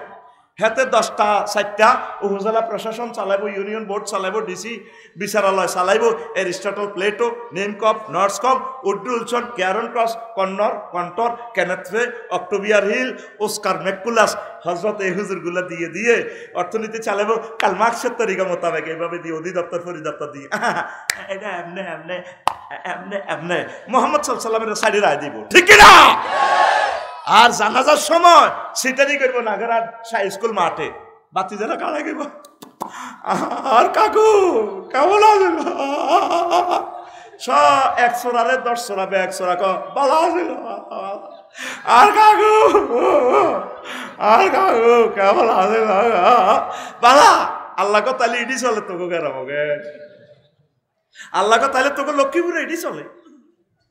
হাতে 10টা 4টা উপজেলা প্রশাসন চালাইব, ইউনিয়ন বোর্ড চালাইব, ডিসি বিচারালয় চালাইব, এরিস্টটল, প্লেটো, নিমকপ, নর্সকপ, উড্রুলসন, ক্যারন ক্রস, কন্নর, কন্টর, কেনেথে, অক্টোবিয়ার হিল, ওস্কার ম্যাকুলাস, হজরত এই হুজুরগুলা দিয়ে দিয়ে অর্থনীতি চালাইব কাল মার্কসের তরিকা মোতাবেক, এইভাবে দিয়ে অধিদপ্তর পরিদপ্তর দিয়ে এটা এমনে এমনে এমনে এমনে মোহাম্মদ সাল্লাল্লাহু আলাইহি ওয়াসাল্লামের সাইডে রায় দিব, ঠিক না? আর জানাজার সময় সেটাই করবো নাগেরহাট স্কুল মাঠে, বাতি যারা কারা গেব, আর কাকু কেমন আছিল, 100 রে 10 বে 100 ভালো আছিল, আর কাকু কেমন আছিল বালা, আল্লাহ কো তাহলে এটি চলে, তোকে কেরামকে আল্লাহ কো তাহলে তোকে লক্ষ্মীপুরে এটি চলে,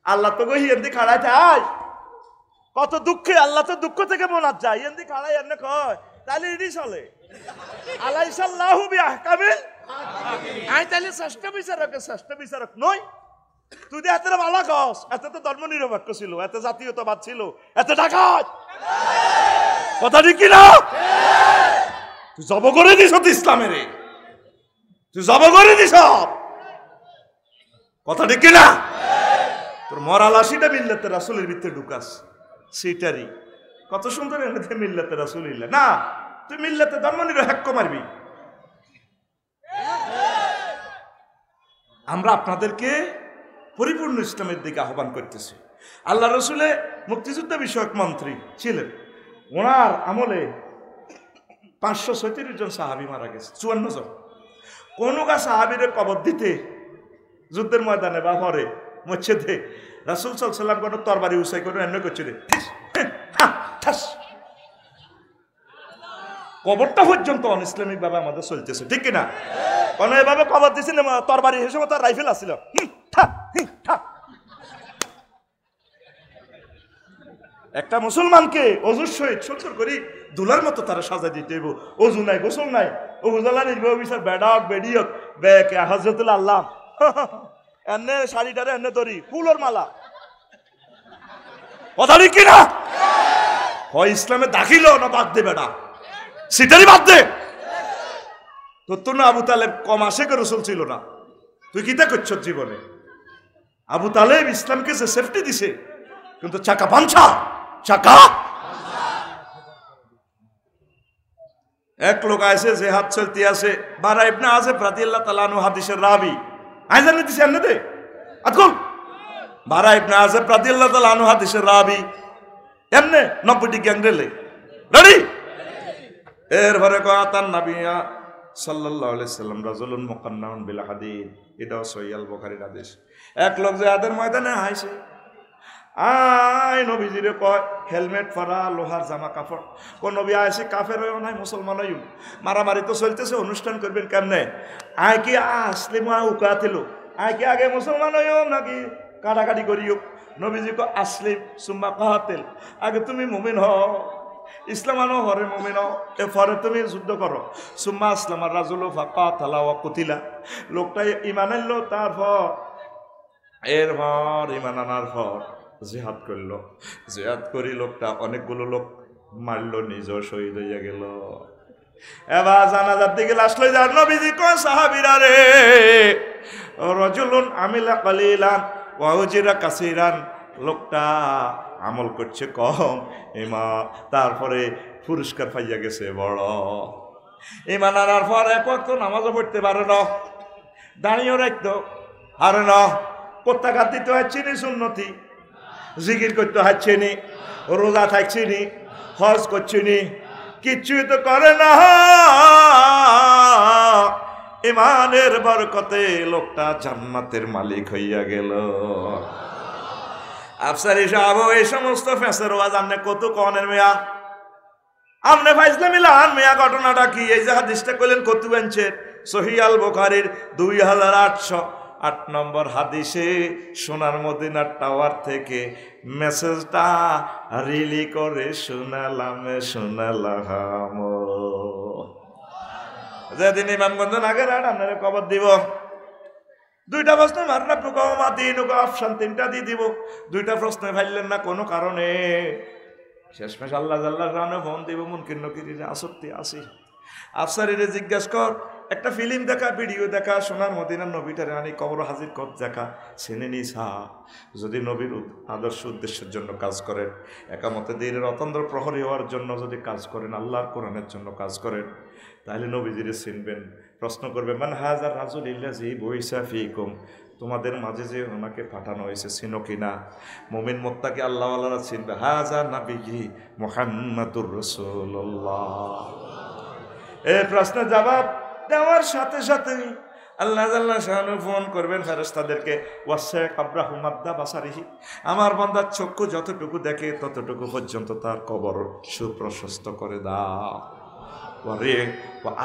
আল্লাহ তোকে হিন্দি খাড়াইতে আয়, কত দুঃখে আল্লাহ তো দুঃখ থেকে মনাত যায়, এন্দি খাড়াই এনে কয় তাহলে এটি চলে, আলাইসাল্লাহু বিআহকামিল আই তাহলে ষষ্ঠ বিচারক নয়, তুই যে এত ভালো কস, এত তো ধর্ম নিরপেক্ষ ছিল, এত জাতীয়তাবাদ ছিল, এত ডাকাত, কথা ঠিক কি না? তুই জব করে দিস ইসলামের, তুই জব করে দিস, কথা ঠিক কি না? তোর মরাল আসিটা মিল্লাতে রাসূলের ভিতরে ঢুকাস, সেটারই কত সুন্দর এনেতে মিল্লাতে রাসূলিল্লাহ না, তুই মিল্লাতে ধর্ম নিরপেক্ষ মারবি। আমরা আপনাদেরকে পরিপূর্ণ ইসলামের দিকে আহ্বান করতেছি। আল্লাহ রসুলে মুক্তিযুদ্ধ বিষয়ক মন্ত্রী ছিলেন, ওনার আমলে 537 জন সাহাবী মারা গেছে, 54 জন। কোন গা সাহাবীরে কবর দিতে যুদ্ধের ময়দানে বা পরে মসজিদে রাসূল সাল্লাল্লাহু আলাইহি ওয়াসাল্লাম কোন তরবারি উসাই করে এনে করছিল, কবরটা পর্যন্ত অনইসলামিক ভাবে আমাদের চলতেছে, ঠিক কিনা? কোন এভাবে কবর দিছে না, তরবারি হিসেবে তার রাইফেল আসছিল, একটা মুসলমানকে অজুর সহিত সুন্দর করে দুলার মতো তারা সাজা দিতে হইব, অজু নাই, গোসল নাই, ও হুজালা নির্বাহ বিচার বেডাক বেডিয়ক বেকে হযরতুল্লাহ আল্লাহ এনে শাড়িটারে এনে ধরি ফুলের মালা, কথা ঠিক কিনা? হয় ইসলামে দাখিল না বাদ দে বেটা, সিটারি বাদ দে। তোর না আবু তালেব কম আশেকের রাসূল ছিল না, তুই কিতা করছ জীবনে? আবু তালেব ইসলামকে যে সেফটি দিছে, কিন্তু চাকা পাঞ্চা, চাকা। এক লোক আছে যে হাত চলতে আছে, বারা ইবনে আযিব রাদিয়াল্লাহু তাআলা আনহু হাদিসের রাবি, আইজান দিছে আন্নে দে আতকুল। বারা ইবনে আযিব রাদিয়াল্লাহু তাআলা আনহু হাদিসের রাবি, এমনে 90টি গ্যাংরেলে রেডি। এরপরে কয়াতান নবিয়া সাল্লাল্লাহু আলাইহি সাল্লাম রাজুলুন মুকান্নাউন বিল হাদিদ, এটাও সহিহ আল বুখারীর হাদিস। এক লোক জিহাদের ময়দানে আইছে, আই নবীজিরে কয় হেলমেট পরা, লোহার জামা কাপড়। কোন নবী আইছে কাফের হইও নাই, মুসলমান হইও, মারামারি তো চলতেছে, অনুষ্ঠান করবেন কেমনে? আয় কি আসলে মা উকাতিল, আয় কি আগে মুসলমান হইও নাকি কাটাকাটি করিও? নবীজি কয় আসলিম সুম্মা কাতিল, আগে তুমি মুমিন হও, ইসলাম আনো হরে মুমিন হও, এরপরে তুমি যুদ্ধ করো। সুম্মা আসলামার রাজুলু ফাকাতালা ওয়া কুতিলা, লোকটা ঈমান আনলো, তারপর এরপর ঈমান আনার পর জিহাদ করলো। জিহাদ করি লোকটা অনেকগুলো লোক মারলো, নিজেও শহীদ হইয়া গেল। এবার জানাজার দিকে লাশ লই যান। নবীজি কয় সাহাবীরা রে, রাজুলুন আমিলা কালিলান ওয়া উজিরা কাসীরান, লোকটা আমল করছে কম, তারপরে পুরস্কার পাইয়া গেছে বড়। ঈমান আনার পর এক ওয়াক্ত নামাজও পড়তে পারে না, দাঁড়িয়েও রাখতো পারে না, কোত্তাঘাত দিতে হচ্ছে নি, সুন্নতি জিকির করতে হচ্ছে নি, রোজা থাকছে নি, হজ করছে নি, কিচ্ছুই তো করে না। ঈমানের বরকতে লোকটা জান্নাতের মালিক হইয়া গেল। আফসারি সাহেব এই সমস্ত ফেসের ওয়াজ আমনে কত কনের মেয়া, আমনে ফাইজলে মিলান মেয়া। ঘটনাটা কি? এই যে হাদিসটা কইলেন কত বেঞ্চের, সহিহ আল বুখারীর 2808 নম্বর হাদিসে সোনার মদিনার টাওয়ার থেকে মেসেজটা রিলি করে শোনালাম। যেদিন ইমামগঞ্জ নাগের আর আপনারা কবর দিব, দুইটা প্রশ্ন মারনা টুকাও মাতি নুকা অপশন তিনটা দিয়ে দিব। দুইটা প্রশ্ন ফাইলেন না কোনো কারণে, শেষমেশ আল্লাহ জাল্লাহ ফোন দিব, মুনকির নকিরে আসক্তি আসি। আফসারিরে জিজ্ঞাসা কর, একটা ফিল্ম দেখা, ভিডিও দেখা, সোনার মদিনার নবীটারে আনি কবর হাজির কর দেখা, চিনে নিস। যদি নবীর আদর্শ উদ্দেশ্যের জন্য কাজ করেন, একামতে দিনের অতন্দ্র প্রহরী হওয়ার জন্য যদি কাজ করেন, আল্লাহর কোরআনের জন্য কাজ করেন, তাহলে নবীজিরে চিনবেন। প্রশ্ন করবে মান হাজার রাজুল ইল্লাযী বুইসা ফীকুম, তোমাদের মাঝে যে ওনাকে পাঠানো হয়েছে চিনো কিনা? মুমিন মুত্তাকি আল্লাহওয়ালারা চিনবে, হাজা নাবিয়্যি মুহাম্মাদুর রাসূলুল্লাহ। এই প্রশ্নের জবাব দেওয়ার সাথে সাথে আল্লাহ জাল্লা শানু ফোন করবেন ফেরেশতাদেরকে, ওয়াসা কাবরাহু মাদ্দা বাসারিহি, আমার বান্দার চক্ষু যতটুকু দেখে ততটুকু পর্যন্ত তার কবর সুপ্রশস্ত করে দাও।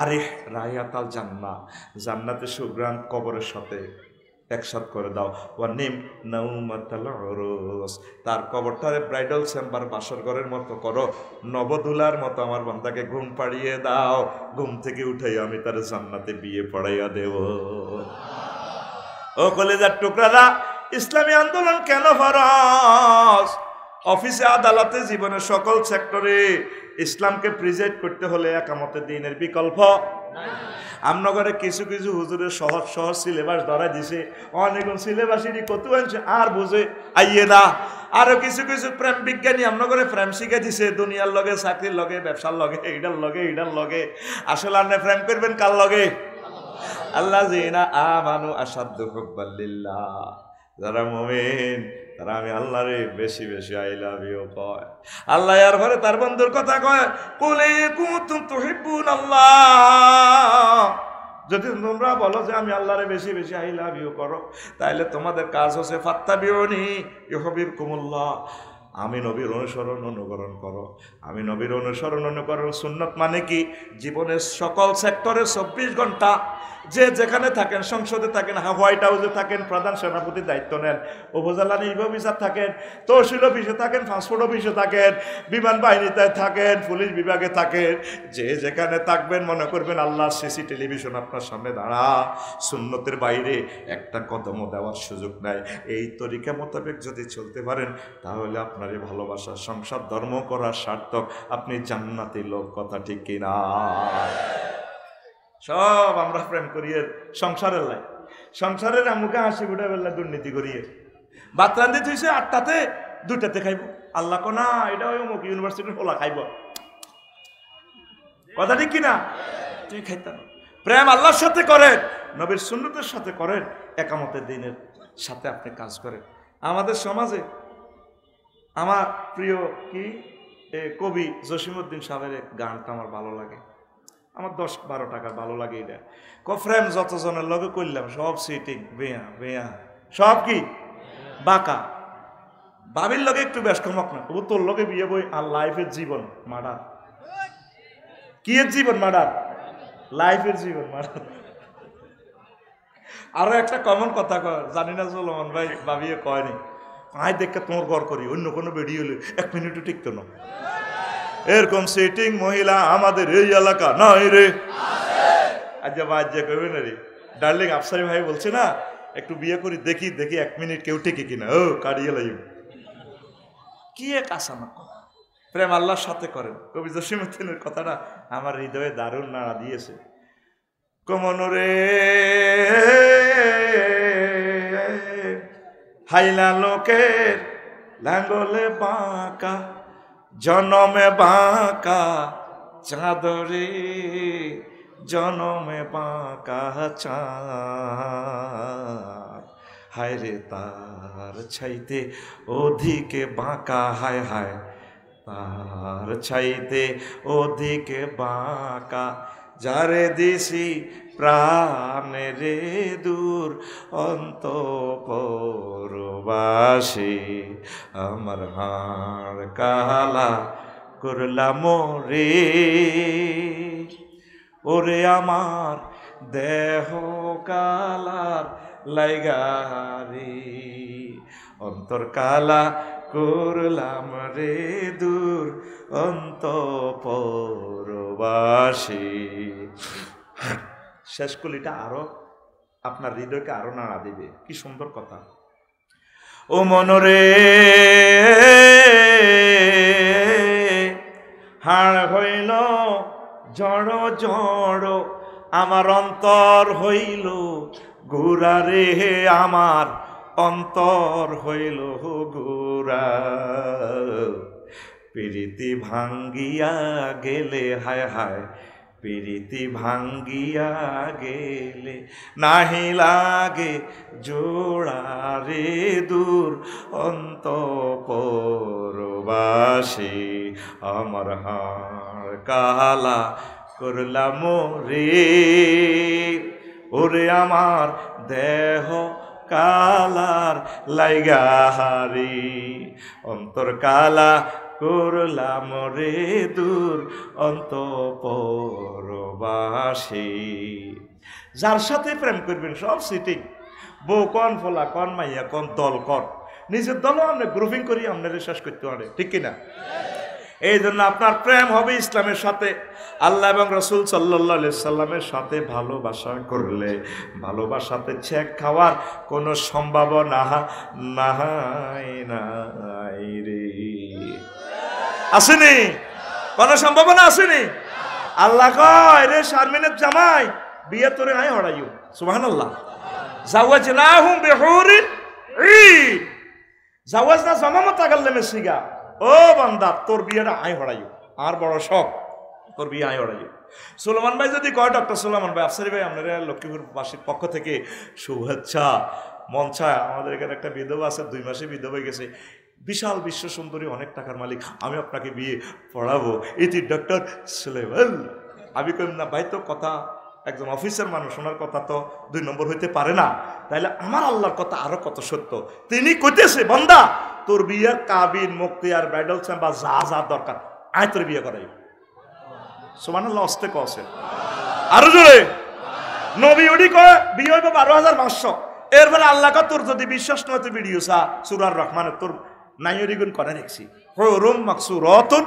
আরে রায়াতাল জান্নাহ, জান্নাতের সুগ্রাণ কবরের সাথে একসাথ করে দাও। ওয়ানিম নাউমাতাল উরুস, তার কবরটারে ব্রাইডাল চেম্বার বাসর ঘরের মতো করো, নবদুলার মতো আমার বান্দাকে ঘুম পাড়িয়ে দাও, ঘুম থেকে উঠে আমি তার জান্নাতে বিয়ে পড়াইয়া দেব। ও কলেজার টুকরারা, ইসলামী আন্দোলন কেন ফরজ? অফিসে, আদালতে, জীবনের সকল সেক্টরে ইসলামকে প্রিজাইড করতে হলে একামতে দিনের বিকল্প। আমনগরে কিছু কিছু হুজুরের সহজ সহজ সিলেবাস ধরা দিছে, অনেক সিলেবাসেরই কত আনছে আর বুঝে আইয়ে না। আরো কিছু কিছু প্রেম বিজ্ঞানী আমনগরে প্রেম শিখে দিছে, দুনিয়ার লগে, চাকরির লগে, ব্যবসার লগে, এইটার লগে। আসলে আপনি প্রেম করবেন কার লগে? আল্লাযীনা আমানু আশাদ্দু হুব্বাল লিল্লাহ, যারা মুমিন তারা আমি আল্লাহরে বেশি বেশি আই লাভ ইউ কয়। আল্লাহ আর ঘরে তার বন্ধুর কথা কয়, কুলি কুনতুম তুহিব্বুনাল্লাহ, যদি তোমরা বলো যে আমি আল্লাহরে বেশি বেশি আই লাভ ইউ করো, তাহলে তোমাদের কাজ হচ্ছে ফাত্তাবিউনি ইউহিব্বুকুমুল্লাহ, আমি নবীর অনুসরণ অনুকরণ করো। আমি নবীর অনুসরণ অনুকরণ সুন্নত মানে কি? জীবনের সকল সেক্টরে 24 ঘন্টা যে যেখানে থাকেন, সংসদে থাকেন, হোয়াইট হাউসে থাকেন, প্রধান সেনাপতির দায়িত্ব নেন, উপজেলা নির্বাহী অফিসার থাকেন, তহসিল অফিসে থাকেন, পাসপোর্ট অফিসে থাকেন, বিমান বাহিনীতে থাকেন, পুলিশ বিভাগে থাকেন, যে যেখানে থাকবেন মনে করবেন আল্লাহর সিসি টেলিভিশন আপনার সামনে দাঁড়া, সুন্নতের বাইরে একটা কদমও দেওয়ার সুযোগ নাই। এই তরিকা মোতাবেক যদি চলতে পারেন তাহলে আপনার এই ভালোবাসা সংসার ধর্ম করার সার্থক, আপনি জান্নাতি লোক। কথা ঠিক কিনা? সব আমরা প্রেম করিয়ে সংসারের লাই, সংসারের আমুকে হাসি ফুটে বেলা দুর্নীতি করিয়ে ভাত রান্ধি থইছে 8টাতে 2টাতে খাইব। আল্লাহ কো না এটা ওই অমুক ইউনিভার্সিটির পোলা খাইব। কথা ঠিক কিনা? তুমি খাইতাম। প্রেম আল্লাহর সাথে করেন, নবীর সুন্নতের সাথে করেন, একামতের দিনের সাথে আপনি কাজ করেন। আমাদের সমাজে আমার প্রিয় কি কবি জসিমউদ্দিন সাহেবের গানটা আমার ভালো লাগে, আমার 10-12 টাকা ভালো লাগে। এটা কফ্রেম যতজনের লগে করলাম সব সিটিং বেয়া বেয়া, সব কি বাঁকা। বাবির লগে একটু বেশ কমক না, তবু তোর লগে বিয়ে বই। আর লাইফের জীবন মার্ডার। কি এর জীবন মার্ডার? লাইফের জীবন মার্ডার। আরো একটা কমন কথা কয়, জানি না সুলেমান ভাই ভাবিয়ে কয়নি, আয় দেখে তোমার ঘর করি, অন্য কোনো বেডি হলে 1 মিনিটও টিকতো না। এরকম সিটিং মহিলা আমাদের এই এলাকা নয় রে। আজ বাজ্যা কইবে না রে ডার্লিং, আফসারি ভাই বলছে না একটু বিয়ে করি, দেখি দেখি 1 মিনিট কেউ টিকে কিনা। ও কাড়িয়ে লাইব কি এক আসানা। প্রেম আল্লাহর সাথে করেন। কবি জসিমউদ্দিনের কথাটা আমার হৃদয়ে দারুণ নাড়া দিয়েছে। কমনরে হাইলা লোকের লাঙ্গলে বাঁকা, জনমে বাঁকা চাঁদরে, জনমে বাঁকা চাঁদ। হায় রে তার ছাইতে অধিকে বাঁকা, হায় হায় তার ছাইতে অধিকে বাঁকা, যারে দিছি প্রাণে রে দূর অন্তঃপুরবাসী, আমার হাড় কালা করলাম রে, ওরে আমার দেহ কালার লাইগারি, অন্তর কালা করলাম রে দূর অন্তঃপুরবাসী। শেষ কলিটা আরো আপনার হৃদয়কে আরো নাড়া দিবে। কি সুন্দর কথা। ও মনরে হাড় হইল জড় জড়, আমার অন্তর হইল গুড়া রে, আমার অন্তর হইল গুড়া। প্রীতি ভাঙ্গিয়া গেলে, হায় হায় প্রীতি ভাঙ্গিয়া গেলে, নাহি লাগে জোড়া রে দূর অন্তঃপুরবাসী, আমার হাড় কালা করলাম রে, ওরে আমার দেহ কালার লাইগাহারি, অন্তর কালা করলাম রে দূর অন্তঃপুরবাসী। যার সাথে প্রেম করবেন সব সিটিং, বউ কন, ফলা কন, মাইয়া কন, দল কন, নিজের দলও আপনি গ্রুপিং করি আপনাদের শেষ করতে পারে। ঠিক কিনা? এই জন্য আপনার প্রেম হবে ইসলামের সাথে, আল্লাহ এবং রসুল সাল্লাল্লাহু আলাইহি সাল্লামের সাথে ভালোবাসা করলে ভালোবাসাতে ছেক খাওয়ার কোনো সম্ভাবনা নাই নাই রে। আসেনি? কোনো সম্ভাবনা আসেনি? আল্লাহ কয় রে শারমিনের জামাই বিয়ে তোরে আই হড়াইও। সুবহানাল্লাহ। জাওয়াজনাহুম বিহুরিন ঈন, জাওয়াজনা জামামত আগাল্লামে সিগা। ও বান্দা তোর বিয়েটা আই হড়াইও, আর বড় শখ তোর বিয়ে আই হড়াইও। সুলেমান ভাই যদি কয়, ডক্টর সুলেমান ভাই, আফসারি ভাই, আপনারা লক্ষ্মীপুরবাসীর পক্ষ থেকে শুভেচ্ছা। মঞ্চা আমাদের এখানে একটা বিধবা আছে, 2 মাসে বিধবা হয়ে গেছে, বিশাল বিশ্ব সুন্দরী, অনেক টাকার মালিক, আমি আপনাকে বিয়ে পড়াবো, এটি ডক্টর সুলেমান। আমি কইম না ভাই, তো কথা একজন অফিসার মানুষ, ওনার কথা তো 2 নম্বর হইতে পারে না, তাইলে আমার আল্লাহর কথা আরো কত সত্য। তিনি কইতেছে বান্দা তোর বিয়ের কাবিন মুক্তিয়ার ব্রাইডাল বা যা যা দরকার আয় তোর বিয়ে করাই। সুবহানাল্লাহ। অস্তে কসে আরো জোরে নবী উডি কয় বিয়ে হইব 12,500। এরপরে আল্লাহ কা তোর যদি বিশ্বাস নয় তো ভিডিও সা সূরা রহমানের তোর নাইয়রিগুন করে রাখছি হুরুম মাকসুরাতুন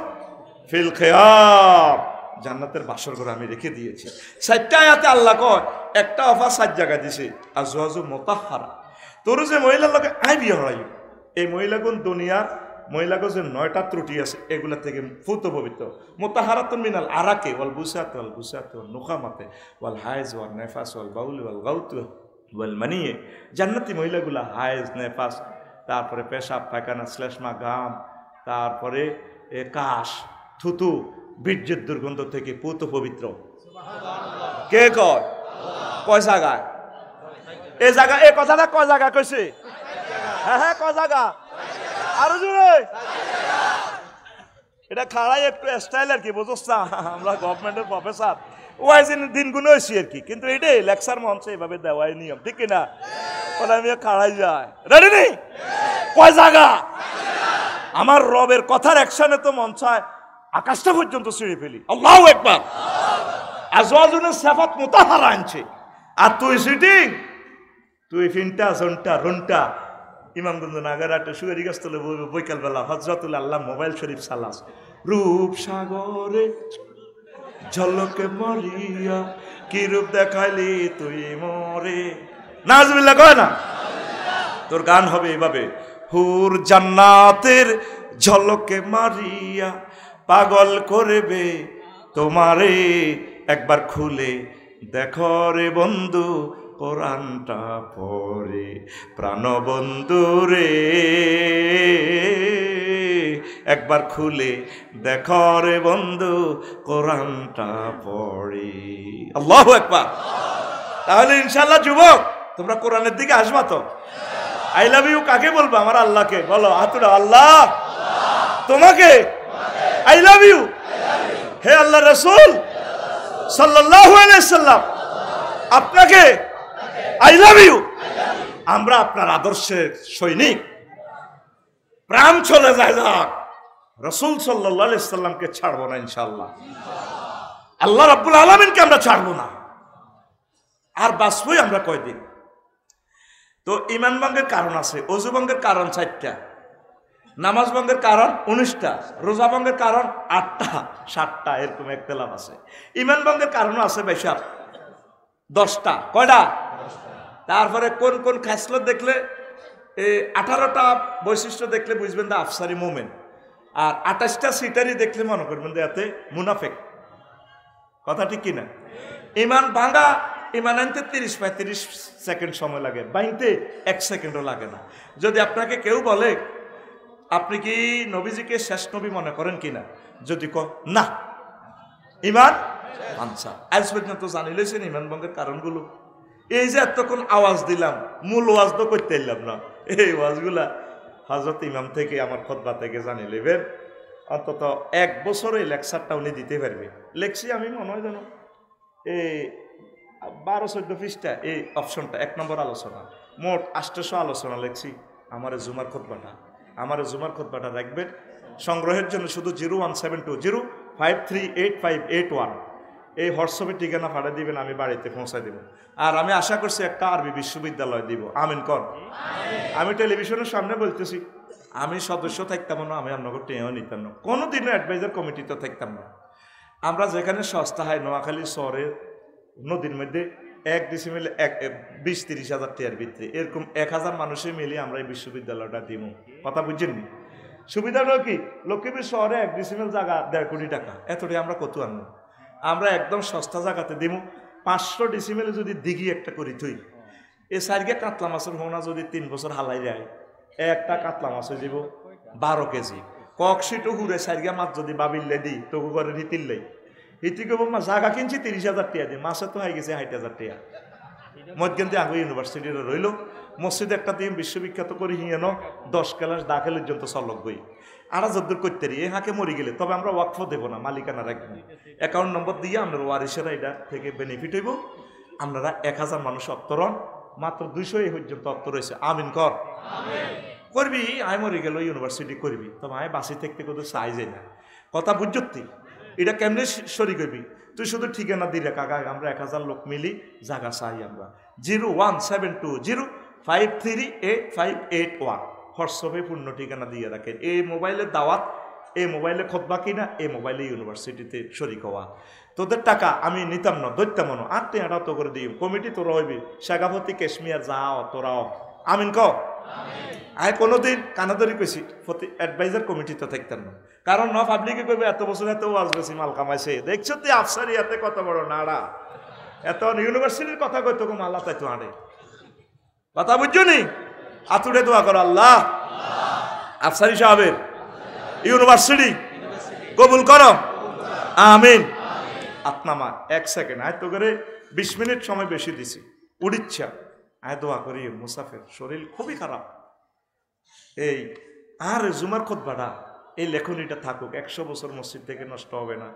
ফিল খিয়াম, জান্নাতের বাসর ঘর আমি রেখে দিয়েছি। 4টা আয়াতে আল্লাহ কয় একটা অফার 7 জায়গা দিছে আজওয়াজু মুতাহহারা। তোর যে মহিলার লগে আই বিয়ে হরাইল, এই মহিলাগুন দুনিয়ার মহিলাগো যে 9টা ত্রুটি আছে এগুলা থেকে ফুত পবিত্র। মুতাহহারাতুন মিনাল আরাকে ওয়াল বুসাত ওয়াল নুখামাতে ওয়াল হাইজ ওয়াল নেফাস ওয়াল বাউল ওয়াল গাউত ওয়াল মানিয়ে। জান্নাতি মহিলাগুলা হাইজ নেফাস, তারপরে পেশাব পায়খানা শ্লেষ্মা ঘাম, তারপরে কাশ থুতু বীর্যের দুর্গন্ধ থেকে পুত পবিত্র। কে কয়? কয় জায়গায়? এই জায়গা এই কথাটা কয় জায়গা কইছে? হ্যাঁ হ্যাঁ কয় জায়গা? আরো জোরে। এটা খাড়াই একটু স্টাইল আর কি, বুঝছ না? আমরা গভর্নমেন্টের প্রফেসর ওয়াইজিন দিনগুলো হয়েছি আর কি, কিন্তু এটাই লেকচার মঞ্চে এভাবে দেওয়াই নিয়ম, ঠিক কিনা? বলে আমি খাড়াই যাই। রেডি নেই? কয় জায়গা? আমার রবের কথার অ্যাকশনে তো মন চায় আকাশটা পর্যন্ত ছিঁড়ে ফেলি। আল্লাহু আকবার। আজওয়াজুনের সিফাত মুতাহহারা আনছে, আর তুই সিটিং, তুই ফিনটা জন্টা রন্টা ইমামগঞ্জ নাগারাটে সুয়েরি গাছ তলে বৈকাল বেলা হজরতুল আল্লাহ মোবাইল শরীফ সালাস রূপ সাগরে ঝলকে মরিয়া কি রূপ দেখাইলি তুই মরে। নাজবিল্লাহ কয় না? তোর গান হবে এভাবে, হুর জান্নাতের ঝলকে মারিয়া পাগল করবে তোমারে, একবার খুলে দেখো রে বন্ধু কোরআনটা পড়ে প্রাণ বন্ধু রে, একবার খুলে দেখো রে বন্ধু কোরআনটা পড়ে। আল্লাহু আকবার। তাহলে ইনশাআল্লাহ যুবক তোমরা কোরআনের দিকে আসবা তো? আই লাভ ইউ কাকে বলবো? আমার আল্লাহকে বলো, হাতুড়া আল্লাহ তোমাকে আই লাভ ইউ। হে আল্লাহ রাসূল সাল্লাল্লাহু আলাইহি সাল্লাম আপনাকে আই লাভ ইউ। আমরা আপনার আদর্শের সৈনিক, প্রাণ চলে যায় যাক, রাসূল সাল্লাল্লাহু আলাইহি সাল্লামকে ছাড়বো না ইনশাআল্লাহ। আল্লাহ রাব্বুল আলামিনকে আমরা ছাড়বো না। আর বাঁচবই আমরা কয়দিন? তো ইমান ভঙ্গের কারণ আছে, ওযু ভঙ্গের কারণ 4টা, নামাজ ভঙ্গের কারণ 19টা, রোজা ভঙ্গের কারণ 8টা 7টা, এরকম একতলাপ আছে। ইমান ভঙ্গের কারণও আছে বেশাব 10টা। কয়টা? তারপরে কোন কোন খাসলত দেখলে 18টা বৈশিষ্ট্য দেখলে বুঝবেন দা আফসারি মোমেন, আর 28টা সিটারি দেখলে মনে করবেন যে এতে মুনাফেক। কথা ঠিক কিনা? ইমান ভাঙা, ইমান আনতে 30-35 সেকেন্ড সময় লাগে, বাইনতে 1 সেকেন্ডও লাগে না। যদি আপনাকে কেউ বলে আপনি কি নবীজিকে শেষ নবী মনে করেন কিনা, যদি না ইমান আনসা, আজ পর্যন্ত জানি লেছেন ইমান ভঙ্গের কারণগুলো। এই যে এতক্ষণ আওয়াজ দিলাম, মূল ওয়াজ তো করতে এলাম না, এই ওয়াজগুলা হযরত ইমাম থেকে আমার খুতবা থেকে জানি নেবেন। অন্তত 1 বছর এই লেকচারটা উনি দিতে পারবে। লেখছি আমি মনে হয় যেন এই 12-14 পৃষ্ঠা এই অপশনটা 1 নম্বর আলোচনা, মোট 800 আলোচনা লেখছি। আমার জুমার খুতবাটা রাখবেন সংগ্রহের জন্য শুধু 01720538581 এই হোয়াটসঅ্যাপে ঠিকানা পাঠিয়ে দিবেন, আমি বাড়িতে পৌঁছায় দেব। আর আমি আশা করছি একটা আরবি বিশ্ববিদ্যালয় দিব। আমিন কর। আমি টেলিভিশনের সামনে বলতেছি, আমি সদস্য থাকতাম না, আমি আপনাকে টেও নিতাম না, কোনোদিনও অ্যাডভাইজার কমিটিতে থাকতাম না। আমরা যেখানে সস্তা হয় নোয়াখালী শহরের নদীর মধ্যে 1 ডিসিমেলে 20-30 হাজার টাকার ভিতরে এরকম 1000 মানুষের মিলে আমরা এই বিশ্ববিদ্যালয়টা দিব। কথা বুঝছেননি? সুবিধাটা কি? লক্ষ্মীপুর শহরে 1 ডিসিমেল জায়গা 1.5 কোটি টাকা, এতটাই আমরা কত আনবো? আমরা একদম সস্তা জায়গাতে দিব। 500 ডিসিমেলে যদি দিঘি একটা করি তুই, এই সাইডে কাতলা মাছের হোনা যদি 3 বছর হালাই যায়, একটা কাতলা মাছে দিব 12 কেজি। ককশিটো হুড়ে সাইডে মাছ যদি বাবিল্লে দিই তবু করে হিতিল্লাই হিতিকে মা জায়গা কিনছি 30,000 টাকা দিয়ে, মাছে তো হয়ে গেছে 60,000 টাকা। মধ্যে আগে ইউনিভার্সিটির রইল, মসজিদে একটা দিন বিশ্ববিখ্যাত করি হিয়েন 10 ক্লাস দাখিলের জন্য চলক বই আর যদ্দূর করতে রি হাঁকে মরি গেলে তবে আমরা ওয়াকফ দেবো না, মালিকানা রাখবো। অ্যাকাউন্ট নম্বর দিয়ে আপনার ওয়ারিসেরা এটা থেকে বেনিফিট হইব। আপনারা 1000 মানুষ অত্তরণ, মাত্র 200 এই পর্যন্ত অত্তর হয়েছে। আমিন কর। করবি আয় মরি গেল ইউনিভার্সিটি করবি, তবে আয় বাসি থাকতে কোথাও চাই যায় না। কথা বুঝতি? এটা কেমনে শরিক হইবি? তুই শুধু ঠিকানা দিলে কাকা, আমরা 1000 লোক মিলি জায়গা চাই আমরা। 01720538581 হোয়াটসঅ্যাপে পূর্ণ ঠিকানা দিয়ে রাখেন। এই মোবাইলের দাওয়াত, এই মোবাইলে খোদবা কিনা, এই মোবাইলে ইউনিভার্সিটিতে শরিক হওয়া। তোদের টাকা আমি নিতাম না, দৈত্য মনো 8 টাকা তো করে দিই। কমিটি তোরা হইবি, শেখাপতি কেশমিয়ার যাও তোরাও। আমিন ক আয়। কোনোদিন কানাদরি কইছি প্রতি অ্যাডভাইজার কমিটিতে থাকতেন না, কারণ ন পাবলিকে কইবে এত বছর এত ওয়াজ বেশি মাল কামাইছে, দেখছো তুই আফসারি এতে কত বড় নাড়া, এত ইউনিভার্সিটির কথা কই তোকে মাল্লা তাই তো আড়ে কথা বুঝছো নি? আতুরে দোয়া করো, আল্লাহ আফসারি সাহেবের ইউনিভার্সিটি কবুল করো, আমিন। আপনামা 1 সেকেন্ড আয় তো করে 20 মিনিট সময় বেশি দিছি, উড়িচ্ছা আয় দোয়া করি। মুসাফের শরীর খুবই খারাপ, এই আর জুমার খুতবাটা এই লেখনীটা থাকুক, 100 বছর মসজিদ থেকে নষ্ট হবে না।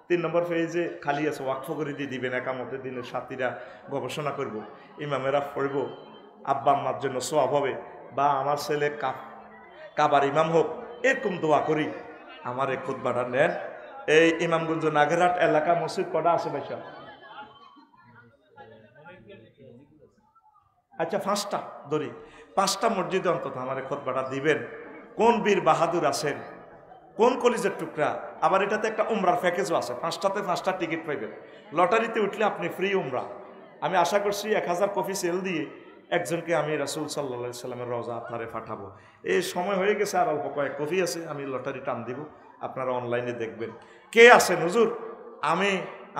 3 নম্বর পেজে খালি আছে, ওয়াকফ করে দিয়ে দিবেন। একামতের দিনে সাথীরা গবেষণা করব, ইমামেরা পড়ব, আব্বা আম্মার জন্য সওয়াব হবে, বা আমার ছেলে কাবার ইমাম হোক, এরকম দোয়া করি। আমার এই খুতবাটা নেন। এই ইমামগঞ্জ নাগেরহাট এলাকা মসজিদ কটা আছে ভাইসা? আচ্ছা 5টা ধরি, 5টা মসজিদে অন্তত আমার এই খুতবাটা দিবেন। কোন বীর বাহাদুর আছেন, কোন কলিজের টুকরা। আবার এটাতে একটা উমরার প্যাকেজও আছে, 5টাতে 5টা টিকিট পাইবেন। লটারিতে উঠলে আপনি ফ্রি উমরা। আমি আশা করছি 1000 কপি সেল দিয়ে একজনকে আমি রাসূল সাল্লাল্লাহু আলাইহি সাল্লামের রওজা আপনারে পাঠাবো। এই সময় হয়ে গেছে, আর অল্প কয়েক কপি আছে, আমি লটারি টান দিব, আপনারা অনলাইনে দেখবেন। কে আছেন হুজুর, আমি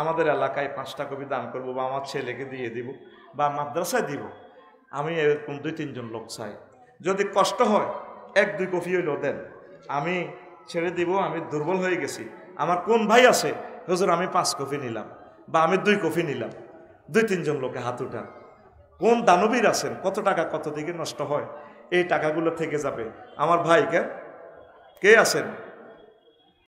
আমাদের এলাকায় 5টা কপি দান করব, বা আমার ছেলেকে দিয়ে দিব, বা মাদ্রাসায় দিব। আমি এরকম 2-3 জন লোক চাই। যদি কষ্ট হয় 1-2 কপি হইলেও দেন, আমি ছেড়ে দিব। আমি দুর্বল হয়ে গেছি। আমার কোন ভাই আছে, হুজুর আমি 5 কপি নিলাম, বা আমি 2 কপি নিলাম। 2-3 জন লোকে হাত উঠা। কোন দানবীর আছেন, কত টাকা কত দিকে নষ্ট হয়, এই টাকাগুলো থেকে যাবে। আমার ভাই কে আছেন?